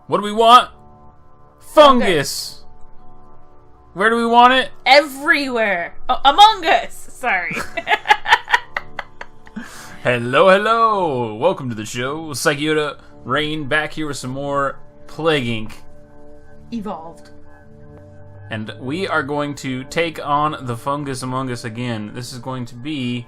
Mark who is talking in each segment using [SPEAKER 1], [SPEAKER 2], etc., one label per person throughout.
[SPEAKER 1] What do we want? Fungus! Where do we want it?
[SPEAKER 2] Everywhere. Oh, Among Us! Sorry.
[SPEAKER 1] Hello! Welcome to the show. Syko, Rain, back here with some more Plague Inc.
[SPEAKER 2] Evolved.
[SPEAKER 1] And we are going to take on the fungus among us again. This is going to be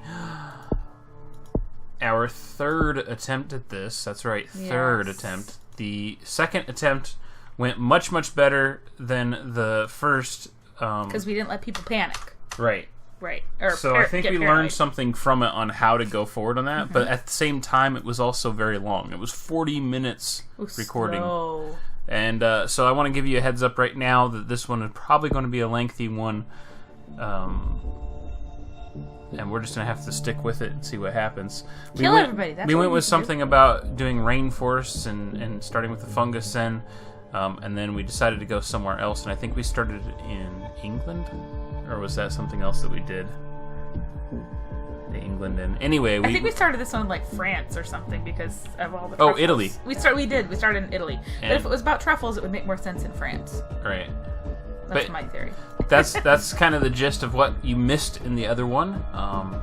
[SPEAKER 1] our third attempt at this. That's right, third attempt. The second attempt went much, much better than the first.
[SPEAKER 2] Because we didn't let people panic.
[SPEAKER 1] Right.
[SPEAKER 2] Right.
[SPEAKER 1] So I think we learned something from it on how to go forward on that. Mm-hmm. But at the same time, it was also very long. It was 40 minutes recording.
[SPEAKER 2] Slow.
[SPEAKER 1] And so I want to give you a heads up right now that this one is probably going to be a lengthy one. And we're just going to have to stick with it and see what happens.
[SPEAKER 2] Kill everybody. That's
[SPEAKER 1] we went with something about doing rainforests and starting with the fungus then. And then we decided to go somewhere else. And I think we started in England? Or was that something else that we did? England and anyway,
[SPEAKER 2] I think we started this one in like France or something because of all the
[SPEAKER 1] truffles.
[SPEAKER 2] Oh,
[SPEAKER 1] Italy.
[SPEAKER 2] We started in Italy. And but if it was about truffles, it would make more sense in France.
[SPEAKER 1] Right.
[SPEAKER 2] That's my theory.
[SPEAKER 1] That's kind of the gist of what you missed in the other one.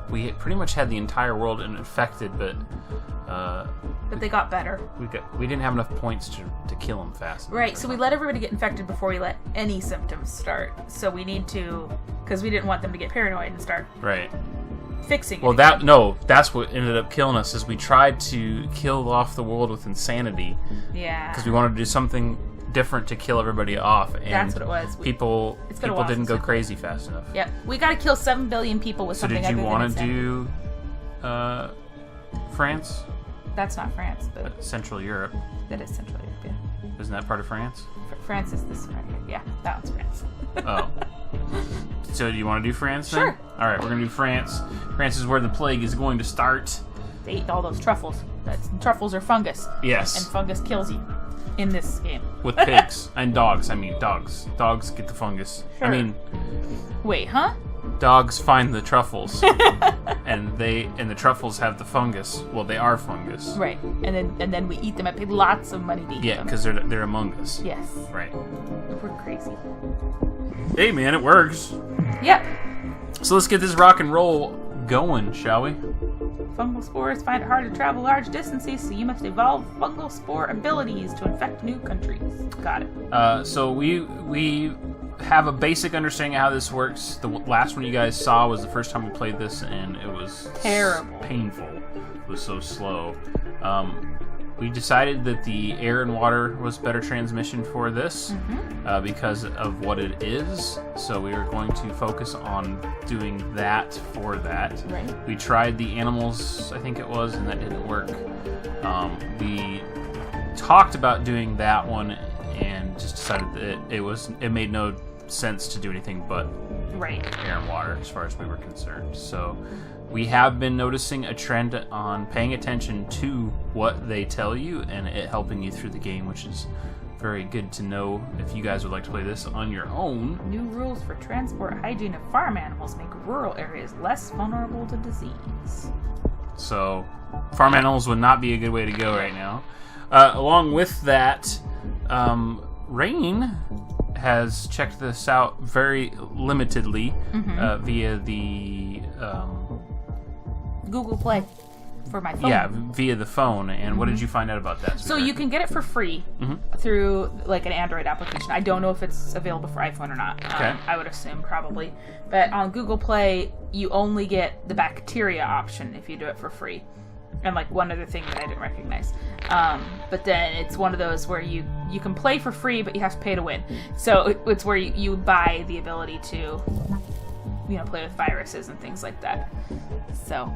[SPEAKER 1] We pretty much had the entire world infected, but
[SPEAKER 2] they got better.
[SPEAKER 1] We didn't have enough points to kill them fast.
[SPEAKER 2] Right, so we let everybody get infected before we let any symptoms start. So we need to, because we didn't want them to get paranoid and start fixing it.
[SPEAKER 1] Well, that's what ended up killing us. Is we tried to kill off the world with insanity.
[SPEAKER 2] Yeah.
[SPEAKER 1] Because we wanted to do something different to kill everybody off, and
[SPEAKER 2] that's what it was.
[SPEAKER 1] People didn't go crazy fast enough.
[SPEAKER 2] Yep, we got to kill 7 billion people with something.
[SPEAKER 1] So did you want to do France?
[SPEAKER 2] That's not France, but
[SPEAKER 1] Central Europe.
[SPEAKER 2] That is Central Europe. Yeah.
[SPEAKER 1] Isn't that part of France?
[SPEAKER 2] France is this right here. Yeah, that one's France.
[SPEAKER 1] Oh. So do you want to do France then?
[SPEAKER 2] Sure.
[SPEAKER 1] All right, we're going to do France. France is where the plague is going to start.
[SPEAKER 2] They eat all those truffles. Truffles are fungus.
[SPEAKER 1] Yes.
[SPEAKER 2] And fungus kills you in this game.
[SPEAKER 1] With pigs. And dogs. I mean, dogs. Dogs get the fungus.
[SPEAKER 2] Sure.
[SPEAKER 1] I mean...
[SPEAKER 2] Wait, huh?
[SPEAKER 1] Dogs find the truffles. and the truffles have the fungus. Well, they are fungus.
[SPEAKER 2] Right. And then we eat them. I paid lots of money to eat them.
[SPEAKER 1] Yeah, because they're among us.
[SPEAKER 2] Yes.
[SPEAKER 1] Right.
[SPEAKER 2] We're crazy.
[SPEAKER 1] Hey, man, it works.
[SPEAKER 2] Yep.
[SPEAKER 1] So let's get this rock and roll going, shall we?
[SPEAKER 2] Fungal spores find it hard to travel large distances, so you must evolve fungal spore abilities to infect new countries. Got it.
[SPEAKER 1] So we have a basic understanding of how this works. The last one you guys saw was the first time we played this, and it was
[SPEAKER 2] terrible,
[SPEAKER 1] painful. It was so slow. We decided that the air and water was better transmission for this because of what it is. So we are going to focus on doing that for that.
[SPEAKER 2] Right.
[SPEAKER 1] We tried the animals, I think it was, and that didn't work. We talked about doing that one and just decided that it made no sense to do anything but air and water as far as we were concerned. So we have been noticing a trend on paying attention to what they tell you and it helping you through the game, which is very good to know if you guys would like to play this on your own.
[SPEAKER 2] New rules for transport hygiene of farm animals make rural areas less vulnerable to disease.
[SPEAKER 1] So farm animals would not be a good way to go right now. Along with that, Rain has checked this out very limitedly via the
[SPEAKER 2] Google Play for my phone.
[SPEAKER 1] Yeah, via the phone. And what did you find out about that?
[SPEAKER 2] So you can get it for free through like an Android application. I don't know if it's available for iPhone or not.
[SPEAKER 1] Okay.
[SPEAKER 2] I would assume probably. But on Google Play, you only get the bacteria option if you do it for free. And like one other thing that I didn't recognize. But then it's one of those where you can play for free, but you have to pay to win. So it's where you buy the ability to, play with viruses and things like that. So,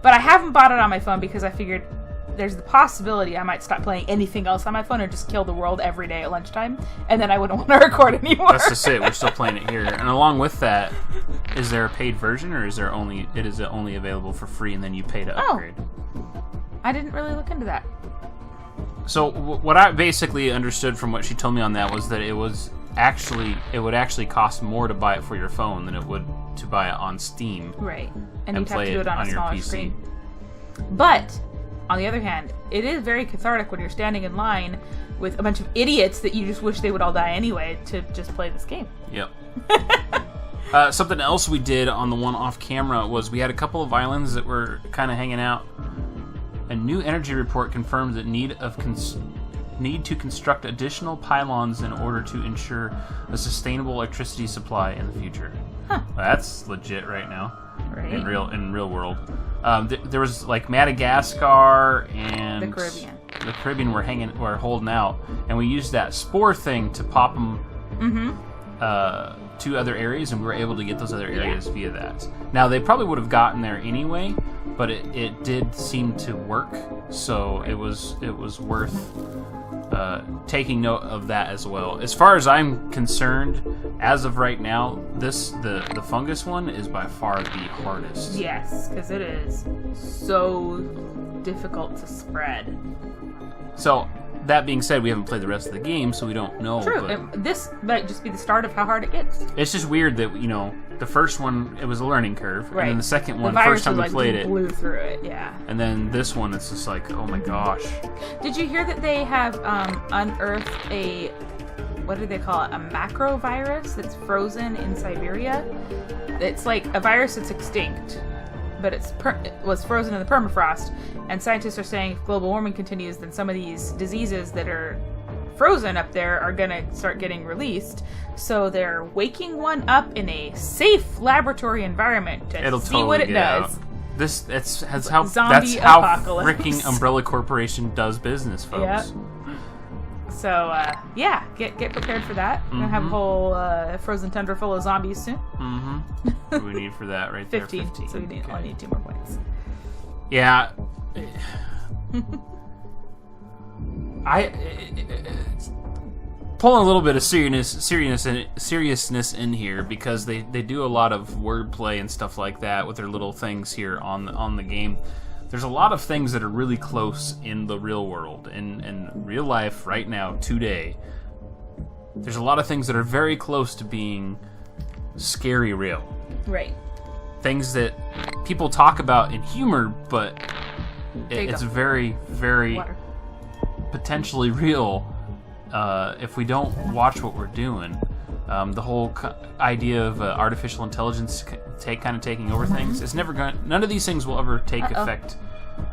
[SPEAKER 2] but I haven't bought it on my phone because I figured there's the possibility I might stop playing anything else on my phone or just kill the world every day at lunchtime, and then I wouldn't want to record anymore.
[SPEAKER 1] That's just it. We're still playing it here. And along with that, is there a paid version, or is it only available for free and then you pay to upgrade?
[SPEAKER 2] I didn't really look into that.
[SPEAKER 1] So what I basically understood from what she told me on that was that it would actually cost more to buy it for your phone than it would to buy it on Steam.
[SPEAKER 2] Right. And
[SPEAKER 1] and
[SPEAKER 2] you'd have
[SPEAKER 1] play
[SPEAKER 2] to do it on
[SPEAKER 1] on
[SPEAKER 2] a
[SPEAKER 1] your
[SPEAKER 2] smaller
[SPEAKER 1] PC.
[SPEAKER 2] screen. But On the other hand, it is very cathartic when you're standing in line with a bunch of idiots that you just wish they would all die anyway to just play this game.
[SPEAKER 1] Yep. Something else we did on the one off camera was we had a couple of islands that were kind of hanging out. A new energy report confirmed the need to construct additional pylons in order to ensure a sustainable electricity supply in the future.
[SPEAKER 2] Huh.
[SPEAKER 1] That's legit right now.
[SPEAKER 2] Right.
[SPEAKER 1] In real world. There was like Madagascar and
[SPEAKER 2] The Caribbean.
[SPEAKER 1] The Caribbean were holding out, and we used that spore thing to pop them to other areas, and we were able to get those other areas via that. Now they probably would have gotten there anyway, but it did seem to work, so it was worth taking note of that as well. As far as I'm concerned, as of right now, the fungus one is by far the hardest.
[SPEAKER 2] Yes, because it is so difficult to spread.
[SPEAKER 1] So, that being said, we haven't played the rest of the game, so we don't know.
[SPEAKER 2] True.
[SPEAKER 1] But
[SPEAKER 2] This might just be the start of how hard it gets.
[SPEAKER 1] it's just weird that, the first one, it was a learning curve.
[SPEAKER 2] Right.
[SPEAKER 1] And then the second one,
[SPEAKER 2] the virus
[SPEAKER 1] first time we
[SPEAKER 2] was,
[SPEAKER 1] played it.
[SPEAKER 2] blew through it, yeah.
[SPEAKER 1] And then this one, it's just like, oh my gosh.
[SPEAKER 2] Did you hear that they have unearthed a, what do they call it, a macro virus that's frozen in Siberia? It's like a virus that's extinct, but it was frozen in the permafrost, and scientists are saying if global warming continues, then some of these diseases that are frozen up there are going to start getting released. So they're waking one up in a safe laboratory environment to
[SPEAKER 1] It'll
[SPEAKER 2] see
[SPEAKER 1] totally
[SPEAKER 2] what it
[SPEAKER 1] get
[SPEAKER 2] does.
[SPEAKER 1] out. That's how
[SPEAKER 2] Zombie apocalypse.
[SPEAKER 1] freaking Umbrella Corporation does business, folks.
[SPEAKER 2] Yep. So, get prepared for that. We're going to have a whole frozen tundra full of zombies soon.
[SPEAKER 1] Mm-hmm. What do we need for that right
[SPEAKER 2] 15.
[SPEAKER 1] there? 15.
[SPEAKER 2] So we only need 2 more points.
[SPEAKER 1] Yeah. Pulling a little bit of seriousness in here because they do a lot of wordplay and stuff like that with their little things here on the game. There's a lot of things that are really close in the real world, in real life right now, today. There's a lot of things that are very close to being scary real.
[SPEAKER 2] Right.
[SPEAKER 1] Things that people talk about in humor, but it's very, very potentially real if we don't watch what we're doing. The whole idea of artificial intelligence taking over things, it's never going. None of these things will ever take effect.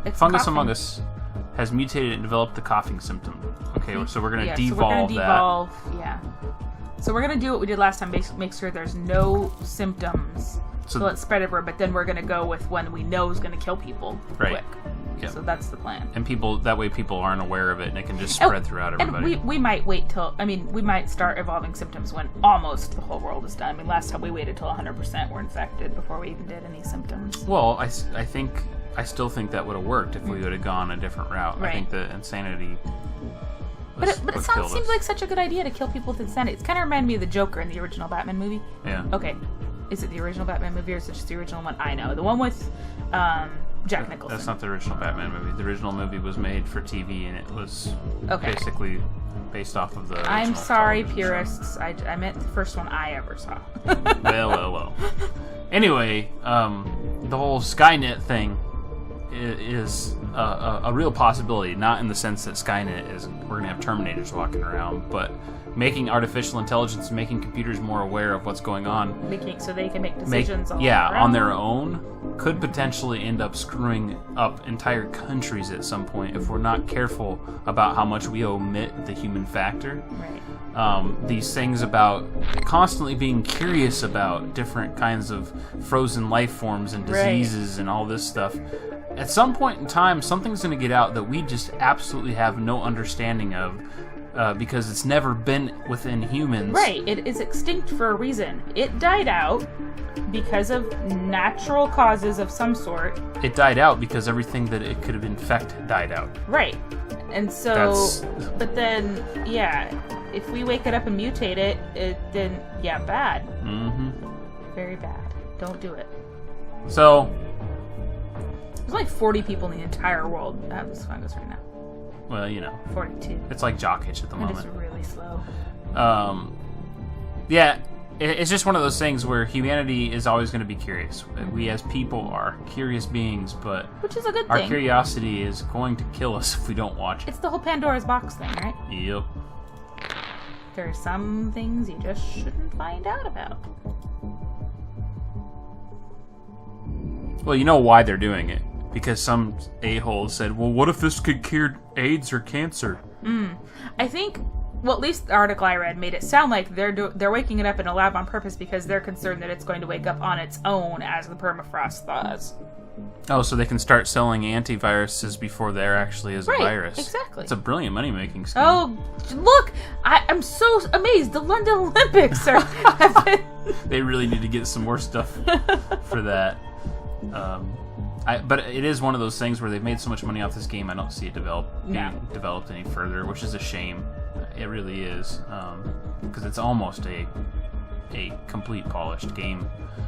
[SPEAKER 2] It's
[SPEAKER 1] Fungus
[SPEAKER 2] coughing.
[SPEAKER 1] Among Us has mutated and developed the coughing symptom. Okay, so we're going to
[SPEAKER 2] So we're gonna
[SPEAKER 1] devolve that.
[SPEAKER 2] Yeah. So we're going to do what we did last time, make sure there's no symptoms. So let's spread everywhere, but then we're going to go with one we know is going to kill people quick.
[SPEAKER 1] Yep.
[SPEAKER 2] So that's the plan.
[SPEAKER 1] And that way people aren't aware of it, and it can just spread throughout everybody.
[SPEAKER 2] And we might wait till, we might start evolving symptoms when almost the whole world is done. Last time we waited till 100% were infected before we even did any symptoms.
[SPEAKER 1] Well, I still think that would have worked if we would have gone a different route.
[SPEAKER 2] Right.
[SPEAKER 1] I think the insanity
[SPEAKER 2] But it seems like such a good idea to kill people with insanity. It's kind of reminded me of the Joker in the original Batman movie.
[SPEAKER 1] Yeah.
[SPEAKER 2] Okay. Is it the original Batman movie or is it just the original one? I know. The one with Jack Nicholson.
[SPEAKER 1] That's not the original Batman movie. The original movie was made for TV, and it was basically based off of the original
[SPEAKER 2] I'm sorry,
[SPEAKER 1] television show.
[SPEAKER 2] purists. I meant the first one I ever saw.
[SPEAKER 1] Well. Anyway, the whole Skynet thing is a real possibility. Not in the sense that Skynet is we're going to have Terminators walking around, but making artificial intelligence, making computers more aware of what's going on,
[SPEAKER 2] So they can make decisions on
[SPEAKER 1] their own, could potentially end up screwing up entire countries at some point if we're not careful about how much we omit the human factor.
[SPEAKER 2] Right.
[SPEAKER 1] These things about constantly being curious about different kinds of frozen life forms and diseases and all this stuff. At some point in time, something's going to get out that we just absolutely have no understanding of. Because it's never been within humans.
[SPEAKER 2] Right, it is extinct for a reason. It died out because of natural causes of some sort.
[SPEAKER 1] It died out because everything that it could have infected died out.
[SPEAKER 2] Right. And so, but then, if we wake it up and mutate it, then, bad.
[SPEAKER 1] Mm-hmm.
[SPEAKER 2] Very bad. Don't do it.
[SPEAKER 1] So,
[SPEAKER 2] there's like 40 people in the entire world that have this fungus right now.
[SPEAKER 1] Well,
[SPEAKER 2] 42.
[SPEAKER 1] It's like jock hitch at the
[SPEAKER 2] It
[SPEAKER 1] moment.
[SPEAKER 2] is really slow.
[SPEAKER 1] it's just one of those things where humanity is always going to be curious. We as people are curious beings, but
[SPEAKER 2] which is a good
[SPEAKER 1] our
[SPEAKER 2] thing.
[SPEAKER 1] curiosity is going to kill us if we don't watch it.
[SPEAKER 2] It's the whole Pandora's box thing, right?
[SPEAKER 1] Yep.
[SPEAKER 2] There are some things you just shouldn't find out about.
[SPEAKER 1] Well, you know why they're doing it. Because some a-hole said, well, what if this could cure AIDS or cancer?
[SPEAKER 2] I think, well, at least the article I read made it sound like they're waking it up in a lab on purpose because they're concerned that it's going to wake up on its own as the permafrost thaws.
[SPEAKER 1] Oh, so they can start selling antiviruses before there actually is a virus.
[SPEAKER 2] Exactly.
[SPEAKER 1] It's a brilliant money-making scheme.
[SPEAKER 2] Oh, look! I'm so amazed. The London Olympics have been...
[SPEAKER 1] They really need to get some more stuff for that. But it is one of those things where they've made so much money off this game, I don't see it being developed any further, which is a shame. It really is, because it's almost a complete polished game.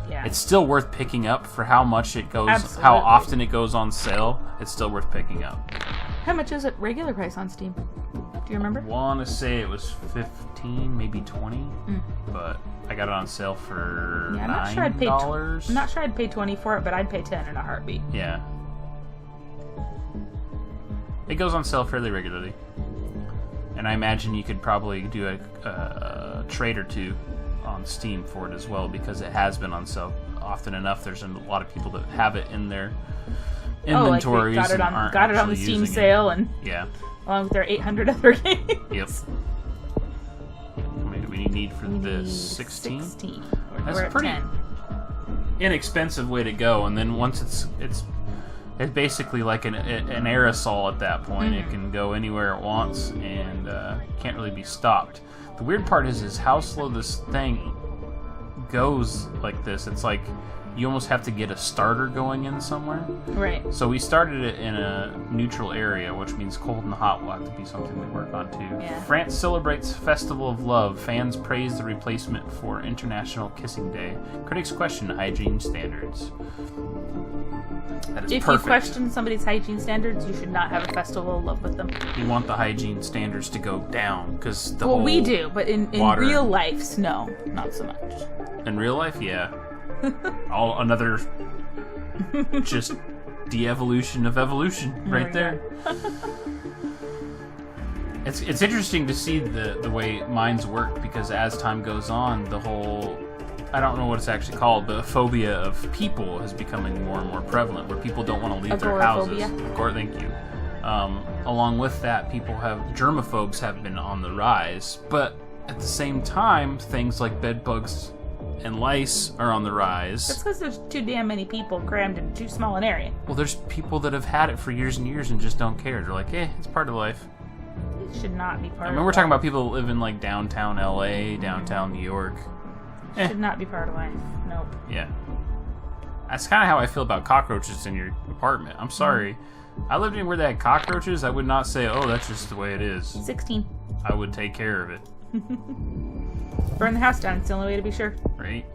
[SPEAKER 2] Yeah.
[SPEAKER 1] It's still worth picking up for how much it goes,
[SPEAKER 2] Absolutely.
[SPEAKER 1] how often it goes on sale. It's still worth picking up.
[SPEAKER 2] How much is it regular price on Steam? Do you remember?
[SPEAKER 1] I want to say it was 15, maybe 20, but I got it on sale for $9.
[SPEAKER 2] I'm not sure I'd pay 20 for it, but I'd pay 10 in a heartbeat.
[SPEAKER 1] Yeah. It goes on sale fairly regularly. And I imagine you could probably do a trade or two on Steam for it as well, because it has been on sale often enough. There's a lot of people that have it in their inventories
[SPEAKER 2] got it on the Steam sale, and along with their 800 other games.
[SPEAKER 1] Yep. How many do we need for this? 16?
[SPEAKER 2] 16.
[SPEAKER 1] That's
[SPEAKER 2] We're
[SPEAKER 1] a
[SPEAKER 2] at
[SPEAKER 1] pretty
[SPEAKER 2] 10.
[SPEAKER 1] inexpensive way to go, and then once it's basically like an aerosol at that point. It can go anywhere it wants and can't really be stopped. The weird part is how slow this thing goes like this. It's like you almost have to get a starter going in somewhere.
[SPEAKER 2] Right.
[SPEAKER 1] So we started it in a neutral area, which means cold and hot will have to be something we work on too.
[SPEAKER 2] Yeah.
[SPEAKER 1] France celebrates Festival of Love. Fans praise the replacement for International Kissing Day. Critics question hygiene standards. That is
[SPEAKER 2] If
[SPEAKER 1] perfect.
[SPEAKER 2] you question somebody's hygiene standards, you should not have a festival of love with them.
[SPEAKER 1] You want the hygiene standards to go down because the
[SPEAKER 2] Well,
[SPEAKER 1] whole
[SPEAKER 2] we do, but in
[SPEAKER 1] water-
[SPEAKER 2] real life, no, not so much.
[SPEAKER 1] In real life, yeah. All another just de-evolution of evolution right there. It's interesting to see the way minds work, because as time goes on, the whole, I don't know what it's actually called, but a phobia of people is becoming more and more prevalent, where people don't want to leave their houses. Thank you. Along with that, germaphobes have been on the rise, but at the same time, things like bed bugs and lice are on the rise.
[SPEAKER 2] That's because there's too damn many people crammed in too small an area.
[SPEAKER 1] Well, there's people that have had it for years and years and just don't care. They're like, it's part of life.
[SPEAKER 2] It should not be part of
[SPEAKER 1] we're talking about people that live in like downtown LA, downtown New York.
[SPEAKER 2] It should not be part of life. Nope.
[SPEAKER 1] Yeah. That's kind of how I feel about cockroaches in your apartment. I'm sorry. I lived anywhere that had cockroaches. I would not say, oh, that's just the way it is.
[SPEAKER 2] 16.
[SPEAKER 1] I would take care of it.
[SPEAKER 2] Burn the house down. It's the only way to be sure.
[SPEAKER 1] Right?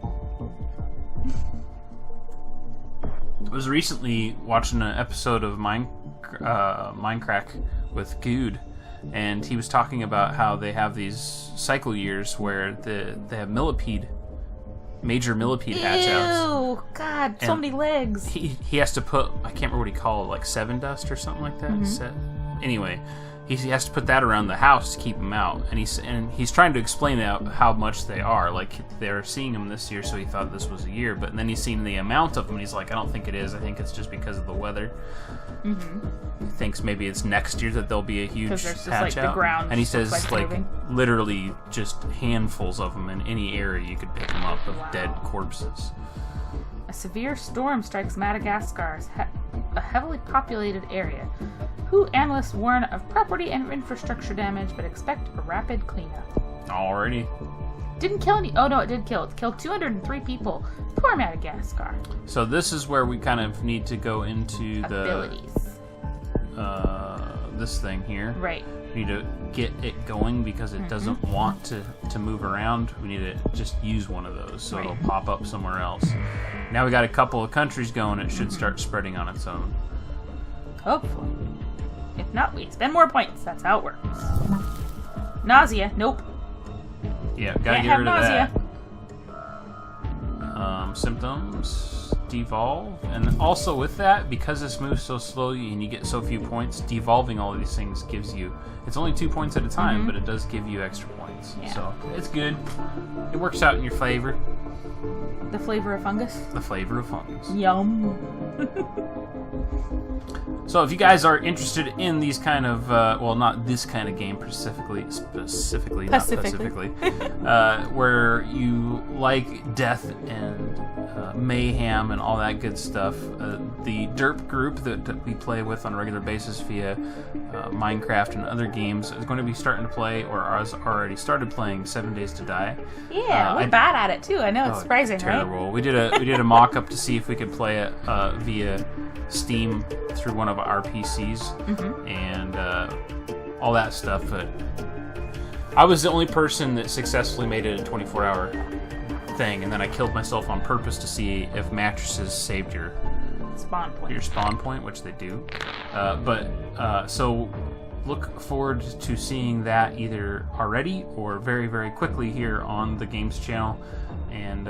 [SPEAKER 1] I was recently watching an episode of Minecraft with Good, and he was talking about how they have these cycle years where they have major millipede hatch-outs.
[SPEAKER 2] Ew, God, so many legs.
[SPEAKER 1] He has to put, I can't remember what he called it, like 7 dust or something like that. Anyway, he has to put that around the house to keep them out, and he's trying to explain out how much they are. Like, they're seeing them this year, so he thought this was a year, but then he's seen the amount of them, and he's like, I don't think it is. I think it's just because of the weather. He thinks maybe it's next year that there'll be a huge
[SPEAKER 2] there's just,
[SPEAKER 1] hatch
[SPEAKER 2] the
[SPEAKER 1] out.
[SPEAKER 2] ground
[SPEAKER 1] And he
[SPEAKER 2] just looks
[SPEAKER 1] says,
[SPEAKER 2] like moving.
[SPEAKER 1] literally just handfuls of them in any area you could pick them up of dead corpses.
[SPEAKER 2] A severe storm strikes Madagascar, a heavily populated area. WHO analysts warn of property and infrastructure damage, but expect a rapid cleanup.
[SPEAKER 1] Alrighty.
[SPEAKER 2] Didn't kill any. Oh no, it did kill. It killed 203 people. Poor Madagascar.
[SPEAKER 1] So this is where we kind of need to go into
[SPEAKER 2] Abilities.
[SPEAKER 1] This thing here.
[SPEAKER 2] Right.
[SPEAKER 1] We need to get it going because it doesn't want to move around. We need to just use one of those so it'll pop up somewhere else. Now we got a couple of countries going. It should start spreading on its own.
[SPEAKER 2] Hopefully. If not, we spend more points. That's how it works. Nausea. Nope.
[SPEAKER 1] Yeah, gotta
[SPEAKER 2] Can't
[SPEAKER 1] get
[SPEAKER 2] have
[SPEAKER 1] rid of
[SPEAKER 2] nausea.
[SPEAKER 1] that. symptoms devolve, and also with that, because this moves so slowly and you get so few points, devolving all of these things gives you, it's only 2 points at a time, but it does give you extra points.
[SPEAKER 2] Yeah.
[SPEAKER 1] So it's good. It works out in your favor.
[SPEAKER 2] The flavor of fungus?
[SPEAKER 1] The flavor of fungus.
[SPEAKER 2] Yum.
[SPEAKER 1] So if you guys are interested in these kind of, well, not this kind of game specifically, where you like death and mayhem and all that good stuff, the Derp group that we play with on a regular basis via Minecraft and other games is going to be starting to play, or has already started playing, 7 Days to Die.
[SPEAKER 2] Yeah, we're bad at it too. I know, it's surprising,
[SPEAKER 1] terrible.
[SPEAKER 2] right?
[SPEAKER 1] We did a mock-up to see if we could play it via Steam through one of our PCs and all that stuff, but I was the only person that successfully made it a 24-hour thing, and then I killed myself on purpose to see if mattresses saved your spawn point, which they do. So look forward to seeing that either already or very, very quickly here on the Games channel. And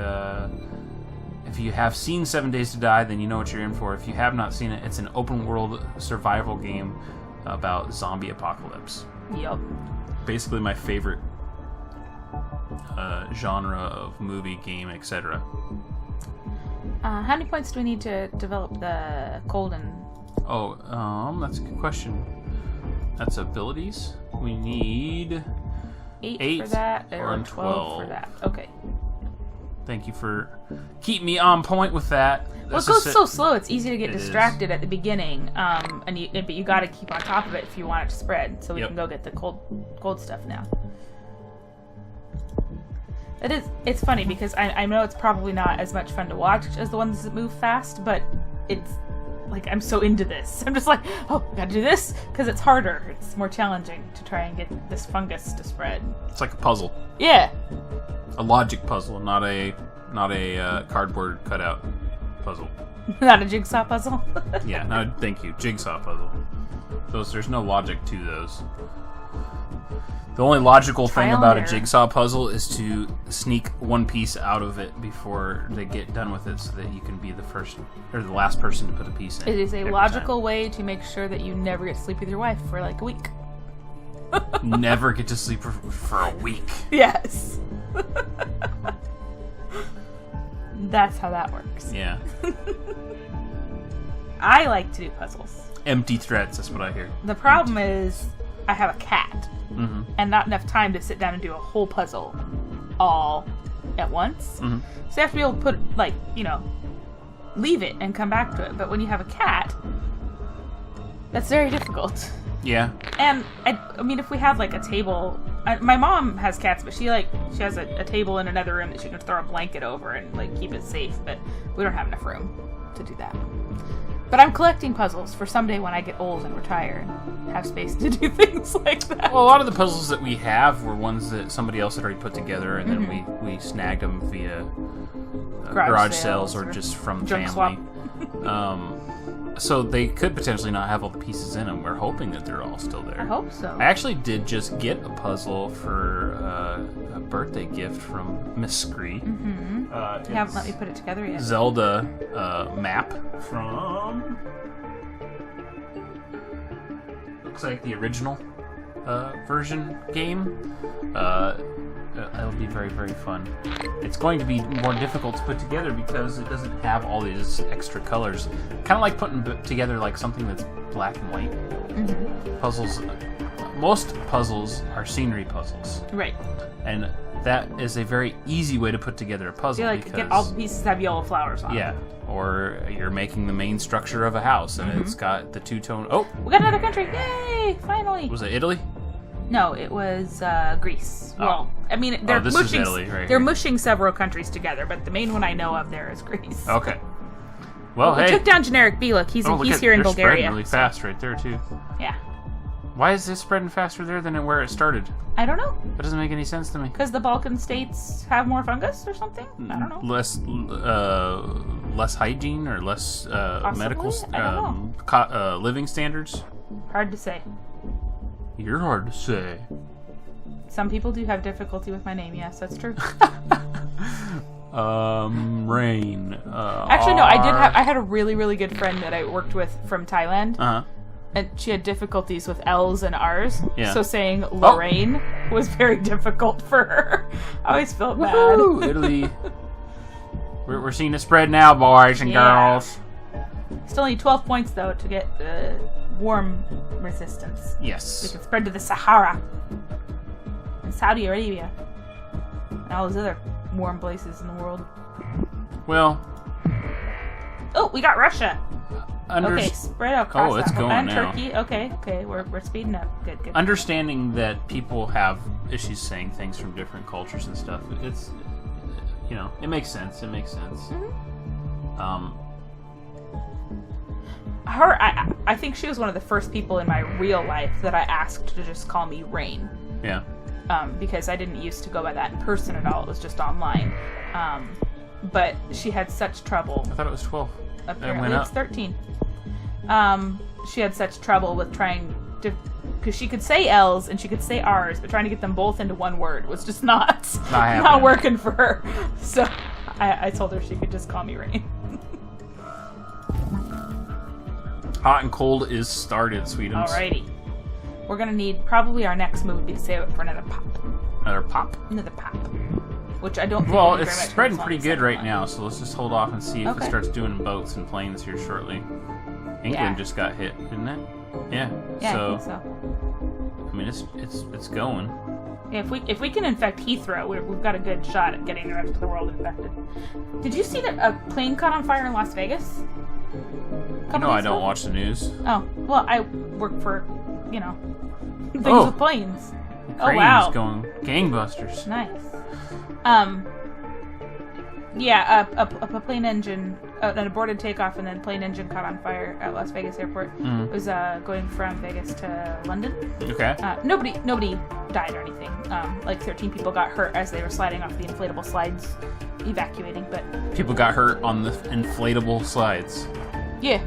[SPEAKER 1] if you have seen 7 Days to Die, then you know what you're in for. If you have not seen it, it's an open world survival game about zombie apocalypse.
[SPEAKER 2] Yep.
[SPEAKER 1] Basically my favorite genre of movie, game, etc.
[SPEAKER 2] How many points do we need to develop the cold and...
[SPEAKER 1] That's a good question. That's abilities. We need
[SPEAKER 2] 8 for that, or
[SPEAKER 1] 12
[SPEAKER 2] for that. Okay.
[SPEAKER 1] Thank you for keeping me on point with that.
[SPEAKER 2] Well, it goes so slow, it's easy to get distracted at the beginning, but you got to keep on top of it if you want it to spread, so we can go get the cold stuff now. It's funny because I know it's probably not as much fun to watch as the ones that move fast, but it's like I'm so into this. I'm just like, oh, I gotta do this because it's harder. It's more challenging to try and get this fungus to spread.
[SPEAKER 1] It's like a puzzle.
[SPEAKER 2] Yeah.
[SPEAKER 1] A logic puzzle, not a cardboard cutout puzzle.
[SPEAKER 2] Not a jigsaw puzzle.
[SPEAKER 1] Yeah, no, thank you. Jigsaw puzzle. There's no logic to those. The only logical thing about a jigsaw puzzle is to sneak one piece out of it before they get done with it, so that you can be the first or the last person to put a piece in.
[SPEAKER 2] It is a logical way to make sure that you never get to sleep with your wife for like a week.
[SPEAKER 1] Never get to sleep for a week.
[SPEAKER 2] Yes. That's how that works.
[SPEAKER 1] Yeah.
[SPEAKER 2] I like to do puzzles.
[SPEAKER 1] Empty threats, that's what I hear.
[SPEAKER 2] The problem is I have a cat and not enough time to sit down and do a whole puzzle all at once. So you have to be able to put, like, leave it and come back to it. But when you have a cat, that's very difficult.
[SPEAKER 1] Yeah.
[SPEAKER 2] And I mean, if we had like a table, my mom has cats, but she has a table in another room that she can throw a blanket over and like keep it safe. But we don't have enough room to do that. But I'm collecting puzzles for someday when I get old and retire and have space to do things like that.
[SPEAKER 1] Well, a lot of the puzzles that we have were ones that somebody else had already put together, and then we snagged them via garage sales or just from family. So they could potentially not have all the pieces in them. We're hoping that they're all still there.
[SPEAKER 2] I hope so.
[SPEAKER 1] I actually did just get a puzzle for a birthday gift from Miss Scree.
[SPEAKER 2] You haven't let me put it together yet.
[SPEAKER 1] Zelda map from... looks like the original version game. It'll be very, very fun. It's going to be more difficult to put together because it doesn't have all these extra colors. Kind of like putting together like something that's black and white. Puzzles. Most puzzles are scenery puzzles.
[SPEAKER 2] Right.
[SPEAKER 1] And that is a very easy way to put together a puzzle.
[SPEAKER 2] Because get all the pieces have yellow flowers on.
[SPEAKER 1] Yeah. Or you're making the main structure of a house and it's got the two-tone... Oh!
[SPEAKER 2] We got another country! Yay! Finally!
[SPEAKER 1] Was it Italy?
[SPEAKER 2] No, it was Greece.
[SPEAKER 1] Oh.
[SPEAKER 2] Well, I mean, they're
[SPEAKER 1] this
[SPEAKER 2] mushing.
[SPEAKER 1] Is Italy right
[SPEAKER 2] they're
[SPEAKER 1] here.
[SPEAKER 2] Mushing several countries together, but the main one I know of there is Greece.
[SPEAKER 1] Okay. Well,
[SPEAKER 2] we
[SPEAKER 1] hey.
[SPEAKER 2] took down generic B. Look, he's here in Bulgaria.
[SPEAKER 1] They're really fast right there too.
[SPEAKER 2] Yeah.
[SPEAKER 1] Why is this spreading faster there than where it started?
[SPEAKER 2] I don't know.
[SPEAKER 1] That doesn't make any sense to me.
[SPEAKER 2] Because the Balkan states have more fungus or something? I don't know.
[SPEAKER 1] Less hygiene or less medical living standards?
[SPEAKER 2] Hard to say.
[SPEAKER 1] You're hard to say.
[SPEAKER 2] Some people do have difficulty with my name, yes, that's true.
[SPEAKER 1] Rain.
[SPEAKER 2] Actually, no. I had a really, really good friend that I worked with from Thailand.
[SPEAKER 1] Uh-huh.
[SPEAKER 2] And she had difficulties with L's and R's.
[SPEAKER 1] Yeah.
[SPEAKER 2] So saying Lorraine was very difficult for her. I always felt
[SPEAKER 1] Woohoo!
[SPEAKER 2] bad.
[SPEAKER 1] Italy. We're seeing the spread now, boys and girls.
[SPEAKER 2] Still need 12 points, though, to get warm resistance. We
[SPEAKER 1] Yes.
[SPEAKER 2] can spread to the Sahara. And Saudi Arabia. And all those other warm places in the world.
[SPEAKER 1] Well.
[SPEAKER 2] Oh, we got Russia.
[SPEAKER 1] Under-
[SPEAKER 2] Okay, spread out across
[SPEAKER 1] it's
[SPEAKER 2] that.
[SPEAKER 1] going
[SPEAKER 2] And
[SPEAKER 1] now.
[SPEAKER 2] Turkey. Okay, we're speeding up. Good.
[SPEAKER 1] Understanding that people have issues saying things from different cultures and stuff, it's, it makes sense.
[SPEAKER 2] Mm-hmm. I think she was one of the first people in my real life that I asked to just call me Rain.
[SPEAKER 1] Yeah.
[SPEAKER 2] Because I didn't used to go by that in person at all. It was just online. But she had such trouble.
[SPEAKER 1] I thought it was 12.
[SPEAKER 2] Apparently
[SPEAKER 1] went
[SPEAKER 2] it's
[SPEAKER 1] up.
[SPEAKER 2] 13. She had such trouble with trying to... Because she could say L's and she could say R's, but trying to get them both into one word was just not
[SPEAKER 1] happening.
[SPEAKER 2] working for her. So I told her she could just call me Rain.
[SPEAKER 1] Hot and cold is started, Sweetums.
[SPEAKER 2] Alrighty. We're going to need... Probably our next move would be to save it for another pop.
[SPEAKER 1] Another pop.
[SPEAKER 2] Which I don't think
[SPEAKER 1] Well,
[SPEAKER 2] will be
[SPEAKER 1] it's
[SPEAKER 2] very much
[SPEAKER 1] spreading
[SPEAKER 2] as long
[SPEAKER 1] pretty
[SPEAKER 2] as
[SPEAKER 1] good
[SPEAKER 2] second
[SPEAKER 1] right
[SPEAKER 2] one.
[SPEAKER 1] now, so let's just hold off and see if it
[SPEAKER 2] Okay.
[SPEAKER 1] starts doing boats and planes here shortly. England
[SPEAKER 2] Yeah.
[SPEAKER 1] just got hit, didn't it? Yeah.
[SPEAKER 2] Yeah,
[SPEAKER 1] so,
[SPEAKER 2] I think so.
[SPEAKER 1] I mean, it's going.
[SPEAKER 2] Yeah, if we can infect Heathrow, we've got a good shot at getting the rest of the world infected. Did you see that a plane caught on fire in Las Vegas?
[SPEAKER 1] I don't watch the news.
[SPEAKER 2] Oh, well, I work for, things
[SPEAKER 1] Oh.
[SPEAKER 2] with planes. Oh,
[SPEAKER 1] Crane's
[SPEAKER 2] wow.
[SPEAKER 1] going gangbusters.
[SPEAKER 2] Nice. A plane engine, an aborted takeoff and then plane engine caught on fire at Las Vegas airport.
[SPEAKER 1] Mm.
[SPEAKER 2] It was going from Vegas to London.
[SPEAKER 1] Okay.
[SPEAKER 2] Nobody died or anything. Like 13 people got hurt as they were sliding off the inflatable slides, evacuating. But
[SPEAKER 1] People got hurt on the inflatable slides
[SPEAKER 2] yeah,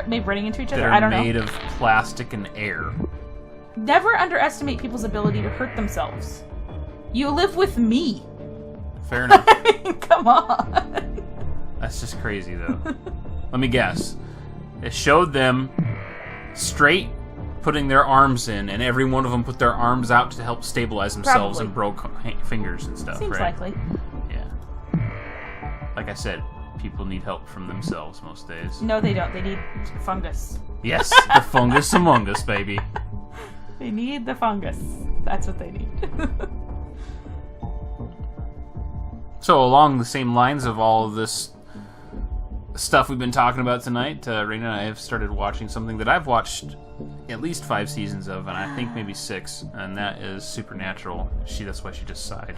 [SPEAKER 2] maybe running into each
[SPEAKER 1] that
[SPEAKER 2] other.
[SPEAKER 1] are
[SPEAKER 2] I don't
[SPEAKER 1] made
[SPEAKER 2] know.
[SPEAKER 1] of plastic and air.
[SPEAKER 2] Never underestimate people's ability to hurt themselves. You live with me.
[SPEAKER 1] Fair enough.
[SPEAKER 2] Come on.
[SPEAKER 1] That's just crazy, though. Let me guess. It showed them straight putting their arms in, and every one of them put their arms out to help stabilize themselves
[SPEAKER 2] Probably.
[SPEAKER 1] and broke fingers and stuff,
[SPEAKER 2] Seems
[SPEAKER 1] right?
[SPEAKER 2] likely.
[SPEAKER 1] Yeah. Like I said, people need help from themselves most days.
[SPEAKER 2] No, they don't. They need fungus.
[SPEAKER 1] Yes, the fungus among us, baby.
[SPEAKER 2] They need the fungus. That's what they need.
[SPEAKER 1] So, along the same lines of all of this stuff we've been talking about tonight, Raina and I have started watching something that I've watched at least 5 seasons of, and I think maybe 6, and that is Supernatural. That's why she just sighed.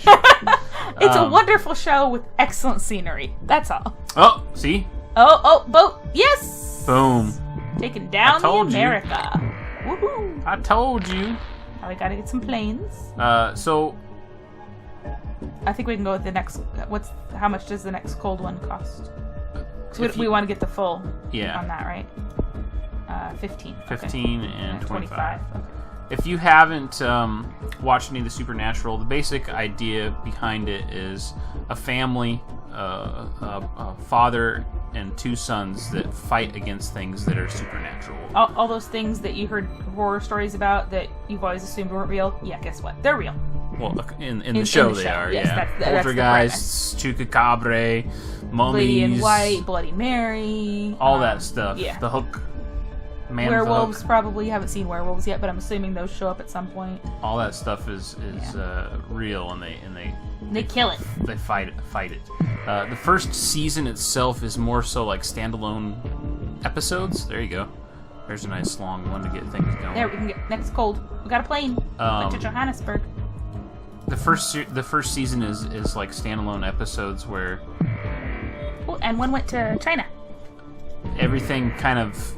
[SPEAKER 2] It's a wonderful show with excellent scenery. That's all.
[SPEAKER 1] Oh, see?
[SPEAKER 2] Oh, boat. Yes!
[SPEAKER 1] Boom.
[SPEAKER 2] Taking down the
[SPEAKER 1] told you.
[SPEAKER 2] America. Woohoo!
[SPEAKER 1] I told you.
[SPEAKER 2] Now we gotta get some planes.
[SPEAKER 1] So,
[SPEAKER 2] I think we can go with the next. How much does the next cold one cost?
[SPEAKER 1] if
[SPEAKER 2] We
[SPEAKER 1] you-
[SPEAKER 2] want to get the full
[SPEAKER 1] Yeah.
[SPEAKER 2] on that, right? 15.
[SPEAKER 1] 15 and 25.
[SPEAKER 2] Okay.
[SPEAKER 1] If you haven't watched any of the Supernatural, the basic idea behind it is a family, a father and 2 sons that fight against things that are supernatural.
[SPEAKER 2] All those things that you heard horror stories about that you've always assumed weren't real, yeah, guess what? They're real.
[SPEAKER 1] Well, in the show
[SPEAKER 2] the
[SPEAKER 1] they
[SPEAKER 2] show,
[SPEAKER 1] are,
[SPEAKER 2] yes,
[SPEAKER 1] yeah.
[SPEAKER 2] that's the
[SPEAKER 1] Poltergeists, Chupacabra, mummies,
[SPEAKER 2] Lady in White, Bloody Mary.
[SPEAKER 1] all that stuff.
[SPEAKER 2] Yeah.
[SPEAKER 1] The Hook, Man
[SPEAKER 2] Werewolves,
[SPEAKER 1] with the Hook,
[SPEAKER 2] probably. Haven't seen werewolves yet, but I'm assuming those show up at some point.
[SPEAKER 1] all that stuff is real, and
[SPEAKER 2] They kill it.
[SPEAKER 1] they fight it. The first season itself is more so like standalone episodes. There you go. There's a nice long one to get things going.
[SPEAKER 2] There, we can get next cold. We got a plane. Went to Johannesburg.
[SPEAKER 1] The first season is like standalone episodes where
[SPEAKER 2] Oh, and one went to China.
[SPEAKER 1] everything kind of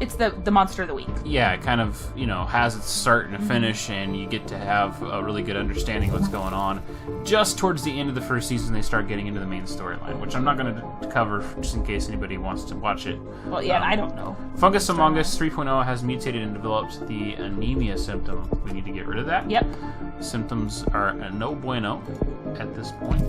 [SPEAKER 2] It's the monster of the week.
[SPEAKER 1] Yeah, it kind of, has its start and a finish, and you get to have a really good understanding of what's going on. Just towards the end of the first season, they start getting into the main storyline, which I'm not going to cover just in case anybody wants to watch it.
[SPEAKER 2] Well, yeah, and I don't know.
[SPEAKER 1] Fungus Among Us 3.0 has mutated and developed the anemia symptom. We need to get rid of that.
[SPEAKER 2] Yep.
[SPEAKER 1] Symptoms are no bueno at this point.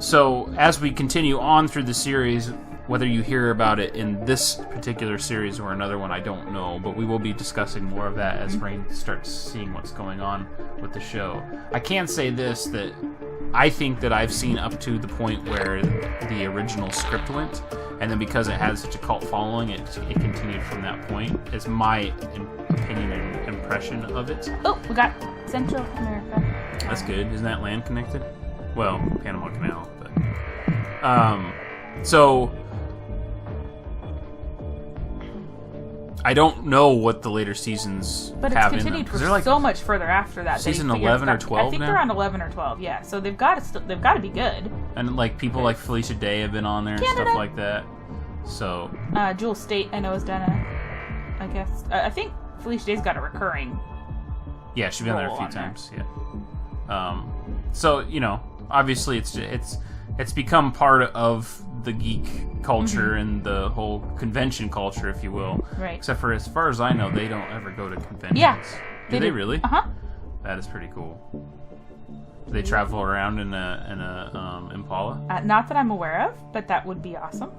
[SPEAKER 1] So, as we continue on through the series, whether you hear about it in this particular series or another one, I don't know, but we will be discussing more of that as Rain starts seeing what's going on with the show. I can say this, that I think that I've seen up to the point where the original script went, and then because it had such a cult following, it continued from that point. It's my opinion and impression of it.
[SPEAKER 2] Oh, we got Central America.
[SPEAKER 1] That's good. Isn't that land connected? Well, Panama Canal, but... So... I don't know what the later seasons
[SPEAKER 2] but
[SPEAKER 1] have
[SPEAKER 2] it's
[SPEAKER 1] in them.
[SPEAKER 2] continued for
[SPEAKER 1] They're like
[SPEAKER 2] so much further after that.
[SPEAKER 1] season
[SPEAKER 2] They figure
[SPEAKER 1] 11 or
[SPEAKER 2] it's got-
[SPEAKER 1] 12
[SPEAKER 2] I think
[SPEAKER 1] now?
[SPEAKER 2] they're on 11 or 12, yeah. So they've got to be good.
[SPEAKER 1] And like people like Felicia Day have been on there and
[SPEAKER 2] Canada.
[SPEAKER 1] stuff like that. So
[SPEAKER 2] Jewel State, I know, has done I guess. I think Felicia Day's got a recurring.
[SPEAKER 1] yeah, she's been there a
[SPEAKER 2] Roll
[SPEAKER 1] few
[SPEAKER 2] on there.
[SPEAKER 1] times. Yeah. So obviously it's become part of the geek culture and the whole convention culture, if you will.
[SPEAKER 2] Right.
[SPEAKER 1] Except for, as far as I know, they don't ever go to conventions.
[SPEAKER 2] Yeah.
[SPEAKER 1] Do they really?
[SPEAKER 2] Uh-huh.
[SPEAKER 1] That is pretty cool. Do they travel around in a Impala?
[SPEAKER 2] Not that I'm aware of, but that would be awesome.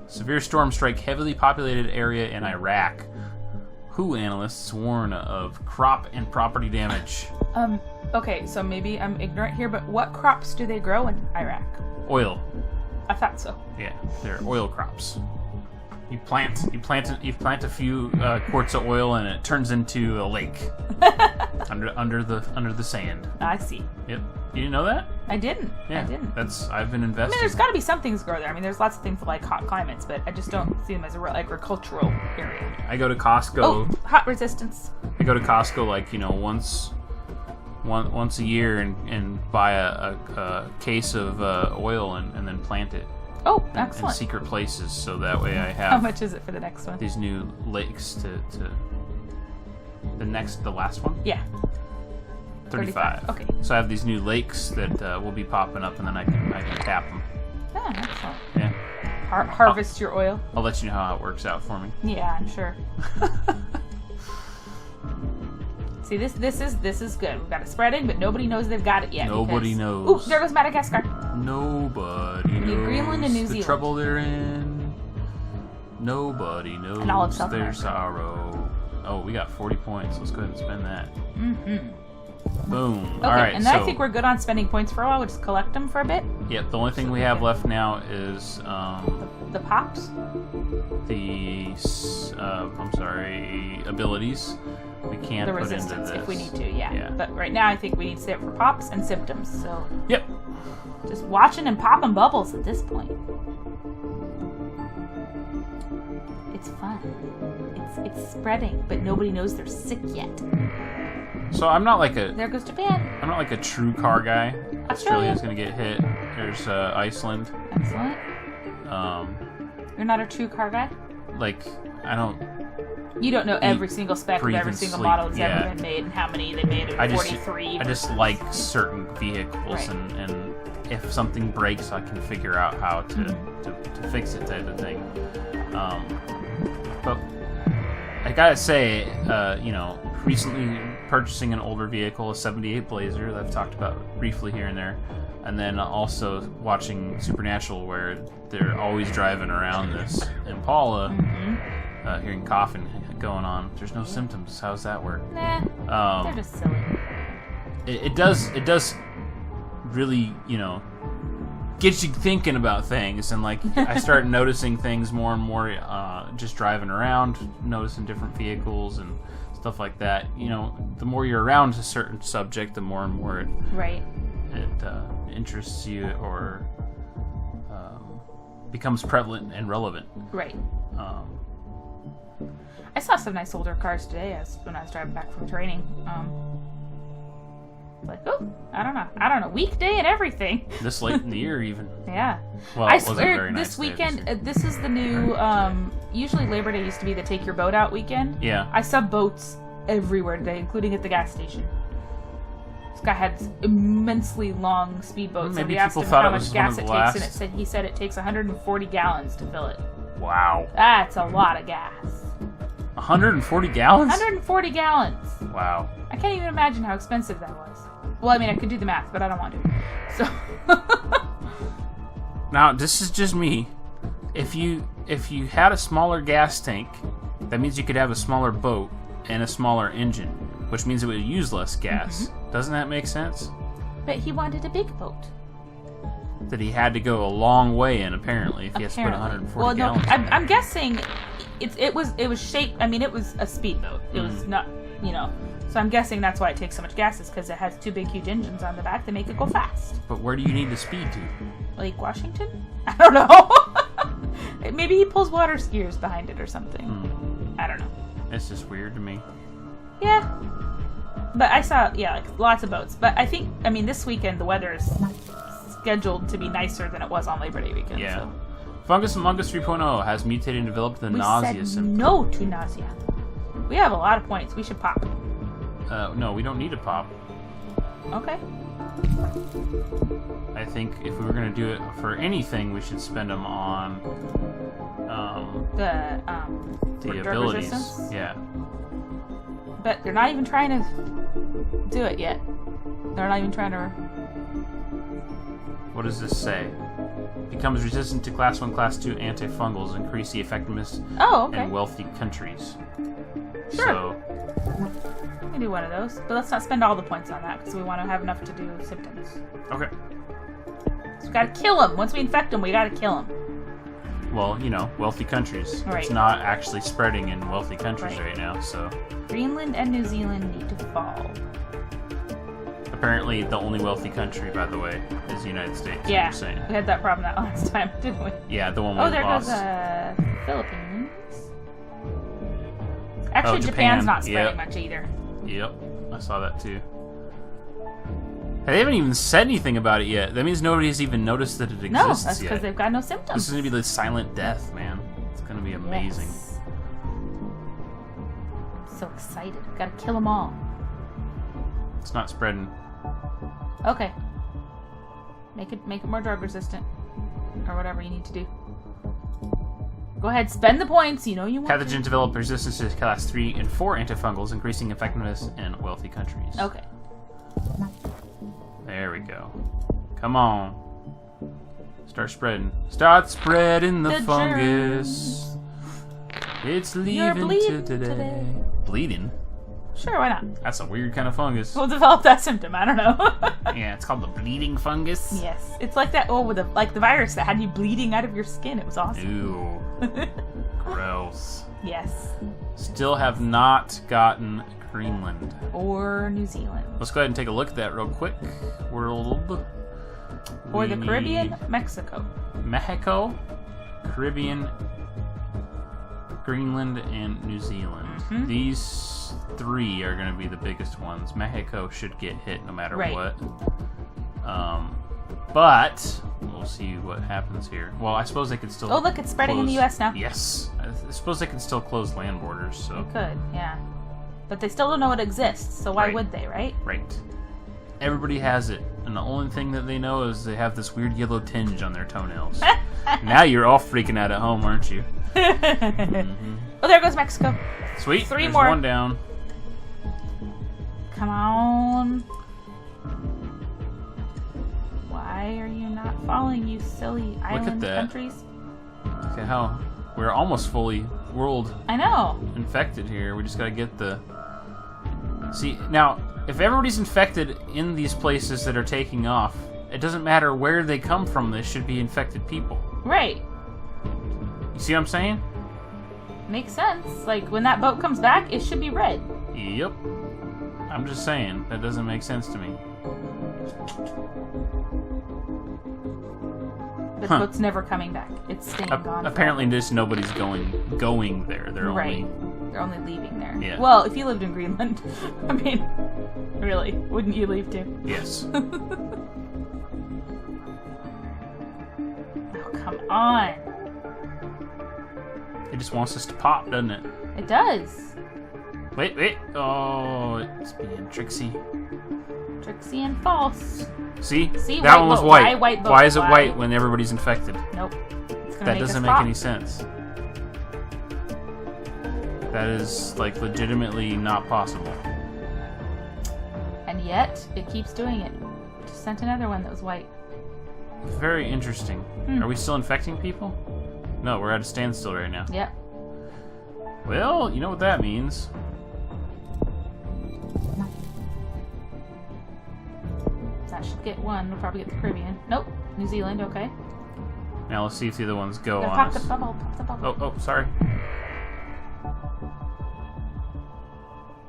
[SPEAKER 1] Severe storms strike heavily populated area in Iraq. WHO analysts warn of crop and property damage.
[SPEAKER 2] Okay, so maybe I'm ignorant here, but what crops do they grow in Iraq?
[SPEAKER 1] Oil.
[SPEAKER 2] I thought so.
[SPEAKER 1] Yeah, they're oil crops. You plant a few quarts of oil and it turns into a lake under the sand.
[SPEAKER 2] I see.
[SPEAKER 1] Yep. You didn't know that?
[SPEAKER 2] I didn't.
[SPEAKER 1] Yeah.
[SPEAKER 2] I didn't.
[SPEAKER 1] I've been
[SPEAKER 2] I
[SPEAKER 1] investing.
[SPEAKER 2] mean, there's got to be some things grow there. I mean, there's lots of things that like hot climates, but I just don't see them as a real agricultural area.
[SPEAKER 1] I go to Costco.
[SPEAKER 2] Oh, hot resistance.
[SPEAKER 1] I go to Costco once a year and buy a case of oil and then plant it
[SPEAKER 2] Oh,
[SPEAKER 1] in
[SPEAKER 2] excellent.
[SPEAKER 1] secret places, so that way I
[SPEAKER 2] How
[SPEAKER 1] have
[SPEAKER 2] much is it for the next one?
[SPEAKER 1] these new lakes to the last one.
[SPEAKER 2] Yeah.
[SPEAKER 1] 35.
[SPEAKER 2] Okay.
[SPEAKER 1] So I have these new lakes that will be popping up, and then I can tap them.
[SPEAKER 2] Ah, excellent.
[SPEAKER 1] Yeah,
[SPEAKER 2] Harvest your oil.
[SPEAKER 1] I'll let you know how it works out for me.
[SPEAKER 2] Yeah, I'm sure. See, this is good. We've got it spreading, but nobody knows they've got it yet.
[SPEAKER 1] Nobody
[SPEAKER 2] because...
[SPEAKER 1] knows.
[SPEAKER 2] Ooh, there goes Madagascar.
[SPEAKER 1] Nobody
[SPEAKER 2] New
[SPEAKER 1] knows
[SPEAKER 2] Greenland and New
[SPEAKER 1] the
[SPEAKER 2] Zealand.
[SPEAKER 1] trouble they're in. Nobody knows
[SPEAKER 2] And all of South
[SPEAKER 1] their
[SPEAKER 2] America.
[SPEAKER 1] sorrow. Oh, we got 40 points. Let's go ahead and spend that.
[SPEAKER 2] Mm-hmm.
[SPEAKER 1] Boom.
[SPEAKER 2] Okay,
[SPEAKER 1] All right,
[SPEAKER 2] and then
[SPEAKER 1] so
[SPEAKER 2] I think we're good on spending points for a while. We'll just collect them for a bit.
[SPEAKER 1] yep. The only thing we have left now is
[SPEAKER 2] The pops.
[SPEAKER 1] abilities. We can't
[SPEAKER 2] The
[SPEAKER 1] put
[SPEAKER 2] resistance,
[SPEAKER 1] into this
[SPEAKER 2] if we need to, yeah.
[SPEAKER 1] Yeah.
[SPEAKER 2] But right now, I think we need to save it for pops and symptoms. So
[SPEAKER 1] Yep.
[SPEAKER 2] just watching and popping bubbles at this point. It's fun. It's spreading, but nobody knows they're sick yet.
[SPEAKER 1] So I'm not like
[SPEAKER 2] There goes Japan.
[SPEAKER 1] a true car guy.
[SPEAKER 2] Australia.
[SPEAKER 1] Australia's gonna get hit. There's Iceland.
[SPEAKER 2] Excellent. You're not a true car guy?
[SPEAKER 1] I don't.
[SPEAKER 2] You don't know every single spec of
[SPEAKER 1] breathe,
[SPEAKER 2] every
[SPEAKER 1] and
[SPEAKER 2] single
[SPEAKER 1] sleep,
[SPEAKER 2] model that's
[SPEAKER 1] yeah.
[SPEAKER 2] ever been made and how many they made.
[SPEAKER 1] I just
[SPEAKER 2] 43.
[SPEAKER 1] like certain vehicles,
[SPEAKER 2] Right.
[SPEAKER 1] and if something breaks, I can figure out how to fix it, type of thing. But I gotta say, recently purchasing an older vehicle, a '78 Blazer that I've talked about briefly here and there, and then also watching Supernatural, where they're always driving around this Impala, hearing coughing going on. There's no symptoms. How's that work?
[SPEAKER 2] Nah, they're just silly.
[SPEAKER 1] It does really, get you thinking about things, and I start noticing things more and more, just driving around, noticing different vehicles and stuff like that. The more you're around a certain subject, the more and more it interests you or becomes prevalent and relevant.
[SPEAKER 2] Right. I saw some nice older cars today when I was driving back from training. Like, oh, I don't know, weekday and everything.
[SPEAKER 1] This late in the year, even.
[SPEAKER 2] Yeah.
[SPEAKER 1] Well,
[SPEAKER 2] I
[SPEAKER 1] it wasn't
[SPEAKER 2] swear,
[SPEAKER 1] very nice
[SPEAKER 2] this
[SPEAKER 1] there
[SPEAKER 2] weekend,
[SPEAKER 1] year.
[SPEAKER 2] this is the new, usually Labor Day used to be the take your boat out weekend.
[SPEAKER 1] Yeah.
[SPEAKER 2] I saw boats everywhere today, including at the gas station. This guy had immensely long speedboats.
[SPEAKER 1] Maybe
[SPEAKER 2] Somebody asked
[SPEAKER 1] people
[SPEAKER 2] him
[SPEAKER 1] thought
[SPEAKER 2] how
[SPEAKER 1] it
[SPEAKER 2] much
[SPEAKER 1] was
[SPEAKER 2] gas
[SPEAKER 1] one
[SPEAKER 2] it
[SPEAKER 1] of the
[SPEAKER 2] takes,
[SPEAKER 1] last.
[SPEAKER 2] and he said it takes 140 gallons to fill it.
[SPEAKER 1] Wow.
[SPEAKER 2] That's a lot of gas.
[SPEAKER 1] 140 gallons?
[SPEAKER 2] 140 gallons.
[SPEAKER 1] Wow.
[SPEAKER 2] I can't even imagine how expensive that was. Well, I mean, I could do the math, but I don't want to. So.
[SPEAKER 1] Now, this is just me. If you had a smaller gas tank, that means you could have a smaller boat and a smaller engine, which means it would use less gas.
[SPEAKER 2] Mm-hmm.
[SPEAKER 1] Doesn't that make sense?
[SPEAKER 2] But he wanted a big boat.
[SPEAKER 1] That he had to go a long way in, apparently, if he has to put 140
[SPEAKER 2] well,
[SPEAKER 1] gallons.
[SPEAKER 2] no, I'm guessing it was shaped. I mean, it was a speedboat. It was not, So I'm guessing that's why it takes so much gas, is because it has two big, huge engines on the back that make it go fast.
[SPEAKER 1] But where do you need the speed to?
[SPEAKER 2] Lake Washington? I don't know. Maybe he pulls water skiers behind it or something. I don't know.
[SPEAKER 1] It's just weird to me.
[SPEAKER 2] Yeah. But I saw, like lots of boats. But I think, this weekend the weather is scheduled to be nicer than it was on Labor Day weekend.
[SPEAKER 1] Yeah.
[SPEAKER 2] So.
[SPEAKER 1] Fungus Among Us 3.0 has mutated and developed the
[SPEAKER 2] We
[SPEAKER 1] nausea
[SPEAKER 2] said
[SPEAKER 1] symptom.
[SPEAKER 2] no to nausea. We have a lot of points. We should pop.
[SPEAKER 1] No, we don't need to pop.
[SPEAKER 2] Okay.
[SPEAKER 1] I think if we were going to do it for anything, we should spend them on
[SPEAKER 2] The
[SPEAKER 1] the
[SPEAKER 2] drug
[SPEAKER 1] abilities.
[SPEAKER 2] resistance?
[SPEAKER 1] Yeah.
[SPEAKER 2] But they're not even trying to do it yet. They're not even trying to.
[SPEAKER 1] What does this say? Becomes resistant to Class 1, Class 2 antifungals, increase the effectiveness
[SPEAKER 2] Oh, okay.
[SPEAKER 1] in wealthy countries.
[SPEAKER 2] Sure.
[SPEAKER 1] So,
[SPEAKER 2] We can do one of those. But let's not spend all the points on that because we want to have enough to do symptoms.
[SPEAKER 1] okay.
[SPEAKER 2] So we gotta kill them. Once we infect them, we gotta kill them.
[SPEAKER 1] Well, wealthy countries.
[SPEAKER 2] Right.
[SPEAKER 1] It's not actually spreading in wealthy countries
[SPEAKER 2] Right.
[SPEAKER 1] right now, so
[SPEAKER 2] Greenland and New Zealand need to fall.
[SPEAKER 1] apparently the only wealthy country, by the way, is the United States.
[SPEAKER 2] Yeah.
[SPEAKER 1] I'm just saying.
[SPEAKER 2] We had that problem that last time, didn't we?
[SPEAKER 1] Yeah, the one we
[SPEAKER 2] Oh, there
[SPEAKER 1] lost.
[SPEAKER 2] goes Philippines. Actually,
[SPEAKER 1] Oh, Japan.
[SPEAKER 2] Japan's not spreading
[SPEAKER 1] Yep.
[SPEAKER 2] much either.
[SPEAKER 1] Yep, I saw that too. They haven't even said anything about it yet. That means nobody has even noticed that it exists
[SPEAKER 2] No, that's
[SPEAKER 1] yet.
[SPEAKER 2] because they've got no symptoms.
[SPEAKER 1] This is gonna be the silent death, man. It's gonna be amazing.
[SPEAKER 2] Yes. I'm so excited. Gotta kill them all.
[SPEAKER 1] It's not spreading.
[SPEAKER 2] Okay. Make it more drug resistant. Or whatever you need to do. Go ahead, spend the points. You want to.
[SPEAKER 1] Pathogen develop resistance to class 3 and 4 antifungals, increasing effectiveness in wealthy countries.
[SPEAKER 2] Okay.
[SPEAKER 1] There we go. Come on. Start spreading. Start spreading the
[SPEAKER 2] The
[SPEAKER 1] fungus. It's
[SPEAKER 2] You're
[SPEAKER 1] leaving
[SPEAKER 2] bleeding
[SPEAKER 1] today. Bleeding?
[SPEAKER 2] Sure, why not?
[SPEAKER 1] That's a weird kind of fungus.
[SPEAKER 2] We'll develop that symptom. I don't know.
[SPEAKER 1] Yeah, it's called the bleeding fungus.
[SPEAKER 2] Yes. It's like that, with the virus that had you bleeding out of your skin. It was awesome.
[SPEAKER 1] Ew. Gross.
[SPEAKER 2] Yes.
[SPEAKER 1] Still have not gotten Greenland.
[SPEAKER 2] Or New Zealand.
[SPEAKER 1] Let's go ahead and take a look at that real quick. World.
[SPEAKER 2] Or
[SPEAKER 1] We
[SPEAKER 2] the Caribbean, Mexico.
[SPEAKER 1] need Mexico, Caribbean, Greenland, and New Zealand.
[SPEAKER 2] Mhm.
[SPEAKER 1] These three are going to be the biggest ones. Mexico should get hit no matter
[SPEAKER 2] Right.
[SPEAKER 1] what. But we'll see what happens here. Well, I suppose they could still.
[SPEAKER 2] Oh, look, it's spreading in the
[SPEAKER 1] close-
[SPEAKER 2] U.S. now.
[SPEAKER 1] Yes, I suppose they can still close land borders. So
[SPEAKER 2] They could, yeah. But they still don't know it exists, so why
[SPEAKER 1] Right.
[SPEAKER 2] would they, right?
[SPEAKER 1] right. Everybody has it, and the only thing that they know is they have this weird yellow tinge on their toenails. Now you're all freaking out at home, aren't you?
[SPEAKER 2] Oh, there goes Mexico.
[SPEAKER 1] Sweet.
[SPEAKER 2] Three
[SPEAKER 1] There's
[SPEAKER 2] more.
[SPEAKER 1] one down.
[SPEAKER 2] Come on. Why are you not following, you silly island
[SPEAKER 1] that.
[SPEAKER 2] countries?
[SPEAKER 1] Look at how we're almost fully world
[SPEAKER 2] I know.
[SPEAKER 1] infected here. We just gotta get the. See, now, if everybody's infected in these places that are taking off, it doesn't matter where they come from, they should be infected people.
[SPEAKER 2] Right.
[SPEAKER 1] You see what I'm saying?
[SPEAKER 2] Makes sense. Like, when that boat comes back, it should be red.
[SPEAKER 1] Yep. I'm just saying, that doesn't make sense to me.
[SPEAKER 2] The
[SPEAKER 1] Huh.
[SPEAKER 2] boat's never coming back. It's staying gone.
[SPEAKER 1] Apparently, just nobody's going there. They're
[SPEAKER 2] Right.
[SPEAKER 1] only.
[SPEAKER 2] They're only leaving there.
[SPEAKER 1] Yeah.
[SPEAKER 2] Well, if you lived in Greenland, I mean, Really? Wouldn't you leave too?
[SPEAKER 1] Yes.
[SPEAKER 2] Oh, come on.
[SPEAKER 1] It just wants us to pop, doesn't it?
[SPEAKER 2] It does.
[SPEAKER 1] Wait. Oh, it's being tricksy.
[SPEAKER 2] Tricksy and false.
[SPEAKER 1] See?
[SPEAKER 2] See,
[SPEAKER 1] that
[SPEAKER 2] white
[SPEAKER 1] one was
[SPEAKER 2] vote.
[SPEAKER 1] white.
[SPEAKER 2] Why white vote?
[SPEAKER 1] Why is it
[SPEAKER 2] Why?
[SPEAKER 1] white when everybody's infected?
[SPEAKER 2] Nope. It's gonna
[SPEAKER 1] That
[SPEAKER 2] make
[SPEAKER 1] doesn't
[SPEAKER 2] us
[SPEAKER 1] make
[SPEAKER 2] pop.
[SPEAKER 1] any sense. That is, like, legitimately not possible.
[SPEAKER 2] And yet, it keeps doing it. Just sent another one that was white.
[SPEAKER 1] Very interesting. Are we still infecting people? No, we're at a standstill right now.
[SPEAKER 2] Yep.
[SPEAKER 1] Well, you know what that means.
[SPEAKER 2] That should get one. We'll probably get the Caribbean. Nope. New Zealand, okay.
[SPEAKER 1] Now let's see if the other ones go
[SPEAKER 2] Gotta
[SPEAKER 1] on
[SPEAKER 2] pop
[SPEAKER 1] us.
[SPEAKER 2] the bubble, pop the bubble.
[SPEAKER 1] Oh, sorry.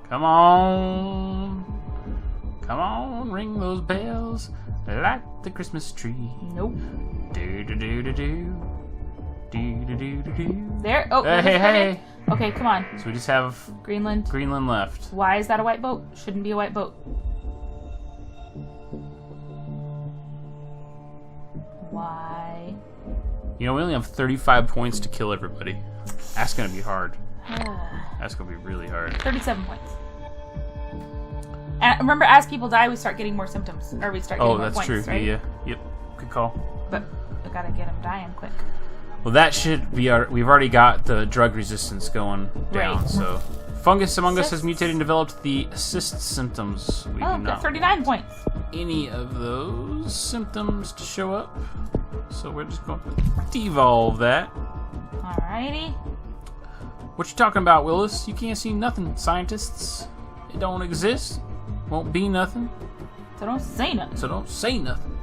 [SPEAKER 1] Come on. Come on, ring those bells. Light the Christmas tree.
[SPEAKER 2] Nope.
[SPEAKER 1] Do-do-do-do-do. Do-do-do-do-do.
[SPEAKER 2] There. Oh,
[SPEAKER 1] Hey.
[SPEAKER 2] Okay, come on.
[SPEAKER 1] So we just have
[SPEAKER 2] Greenland.
[SPEAKER 1] Greenland left.
[SPEAKER 2] Why is that a white boat? Shouldn't be a white boat. Why?
[SPEAKER 1] You know, we only have 35 points to kill everybody. That's gonna be hard. That's gonna be really hard.
[SPEAKER 2] 37 points. And remember, as people die, we start getting more symptoms. Or we start getting
[SPEAKER 1] Oh,
[SPEAKER 2] more
[SPEAKER 1] that's
[SPEAKER 2] points,
[SPEAKER 1] true.
[SPEAKER 2] right?
[SPEAKER 1] Yeah. Yep. Good call.
[SPEAKER 2] But we gotta get them dying quick.
[SPEAKER 1] Well, that should be our... We've already got the drug resistance going down,
[SPEAKER 2] Right.
[SPEAKER 1] so... Fungus among us has
[SPEAKER 2] Cysts.
[SPEAKER 1] mutated and developed the cyst symptoms. We
[SPEAKER 2] Oh,
[SPEAKER 1] do
[SPEAKER 2] got
[SPEAKER 1] not
[SPEAKER 2] 39 points.
[SPEAKER 1] any of those symptoms to show up. So we're just going to devolve that.
[SPEAKER 2] Alrighty.
[SPEAKER 1] What you talking about, Willis? You can't see nothing, scientists. It don't exist. Won't be nothing.
[SPEAKER 2] So don't say nothing.
[SPEAKER 1] So don't say nothing.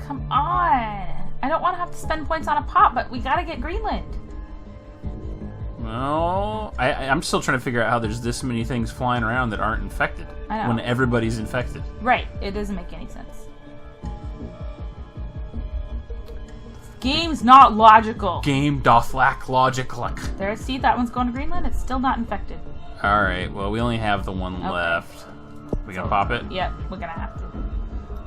[SPEAKER 2] Come on. I don't want to have to spend points on a pop, but we gotta get Greenland.
[SPEAKER 1] Well, I'm still trying to figure out how there's this many things flying around that aren't infected.
[SPEAKER 2] I know.
[SPEAKER 1] When everybody's infected.
[SPEAKER 2] Right. It doesn't make any sense. Game's not logical.
[SPEAKER 1] Game doth lack logic.
[SPEAKER 2] There, see, that one's going to Greenland. It's still not infected.
[SPEAKER 1] Alright, well, we only have the one left. We gonna pop it?
[SPEAKER 2] Yep, we're gonna have to.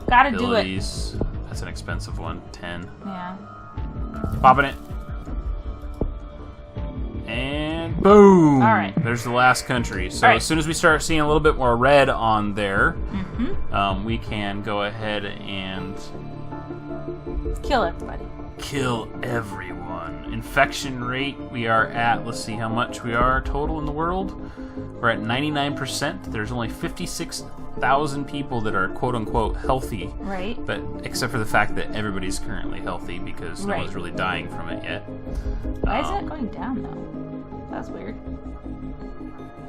[SPEAKER 2] Gotta do it.
[SPEAKER 1] Abilities. That's an expensive one. 10.
[SPEAKER 2] Yeah.
[SPEAKER 1] Popping it. And boom!
[SPEAKER 2] Alright.
[SPEAKER 1] There's the last country. So
[SPEAKER 2] Alright.
[SPEAKER 1] as soon as we start seeing a little bit more red on there,
[SPEAKER 2] Mm-hmm.
[SPEAKER 1] we can go ahead and
[SPEAKER 2] Kill everybody.
[SPEAKER 1] kill everyone. Infection rate, we are at, let's see how much we are total in the world. We're at 99%. There's only 56,000 people that are quote-unquote healthy.
[SPEAKER 2] Right.
[SPEAKER 1] But except for the fact that everybody's currently healthy because no
[SPEAKER 2] Right.
[SPEAKER 1] one's really dying from it yet.
[SPEAKER 2] Why is it going down, though? That's weird.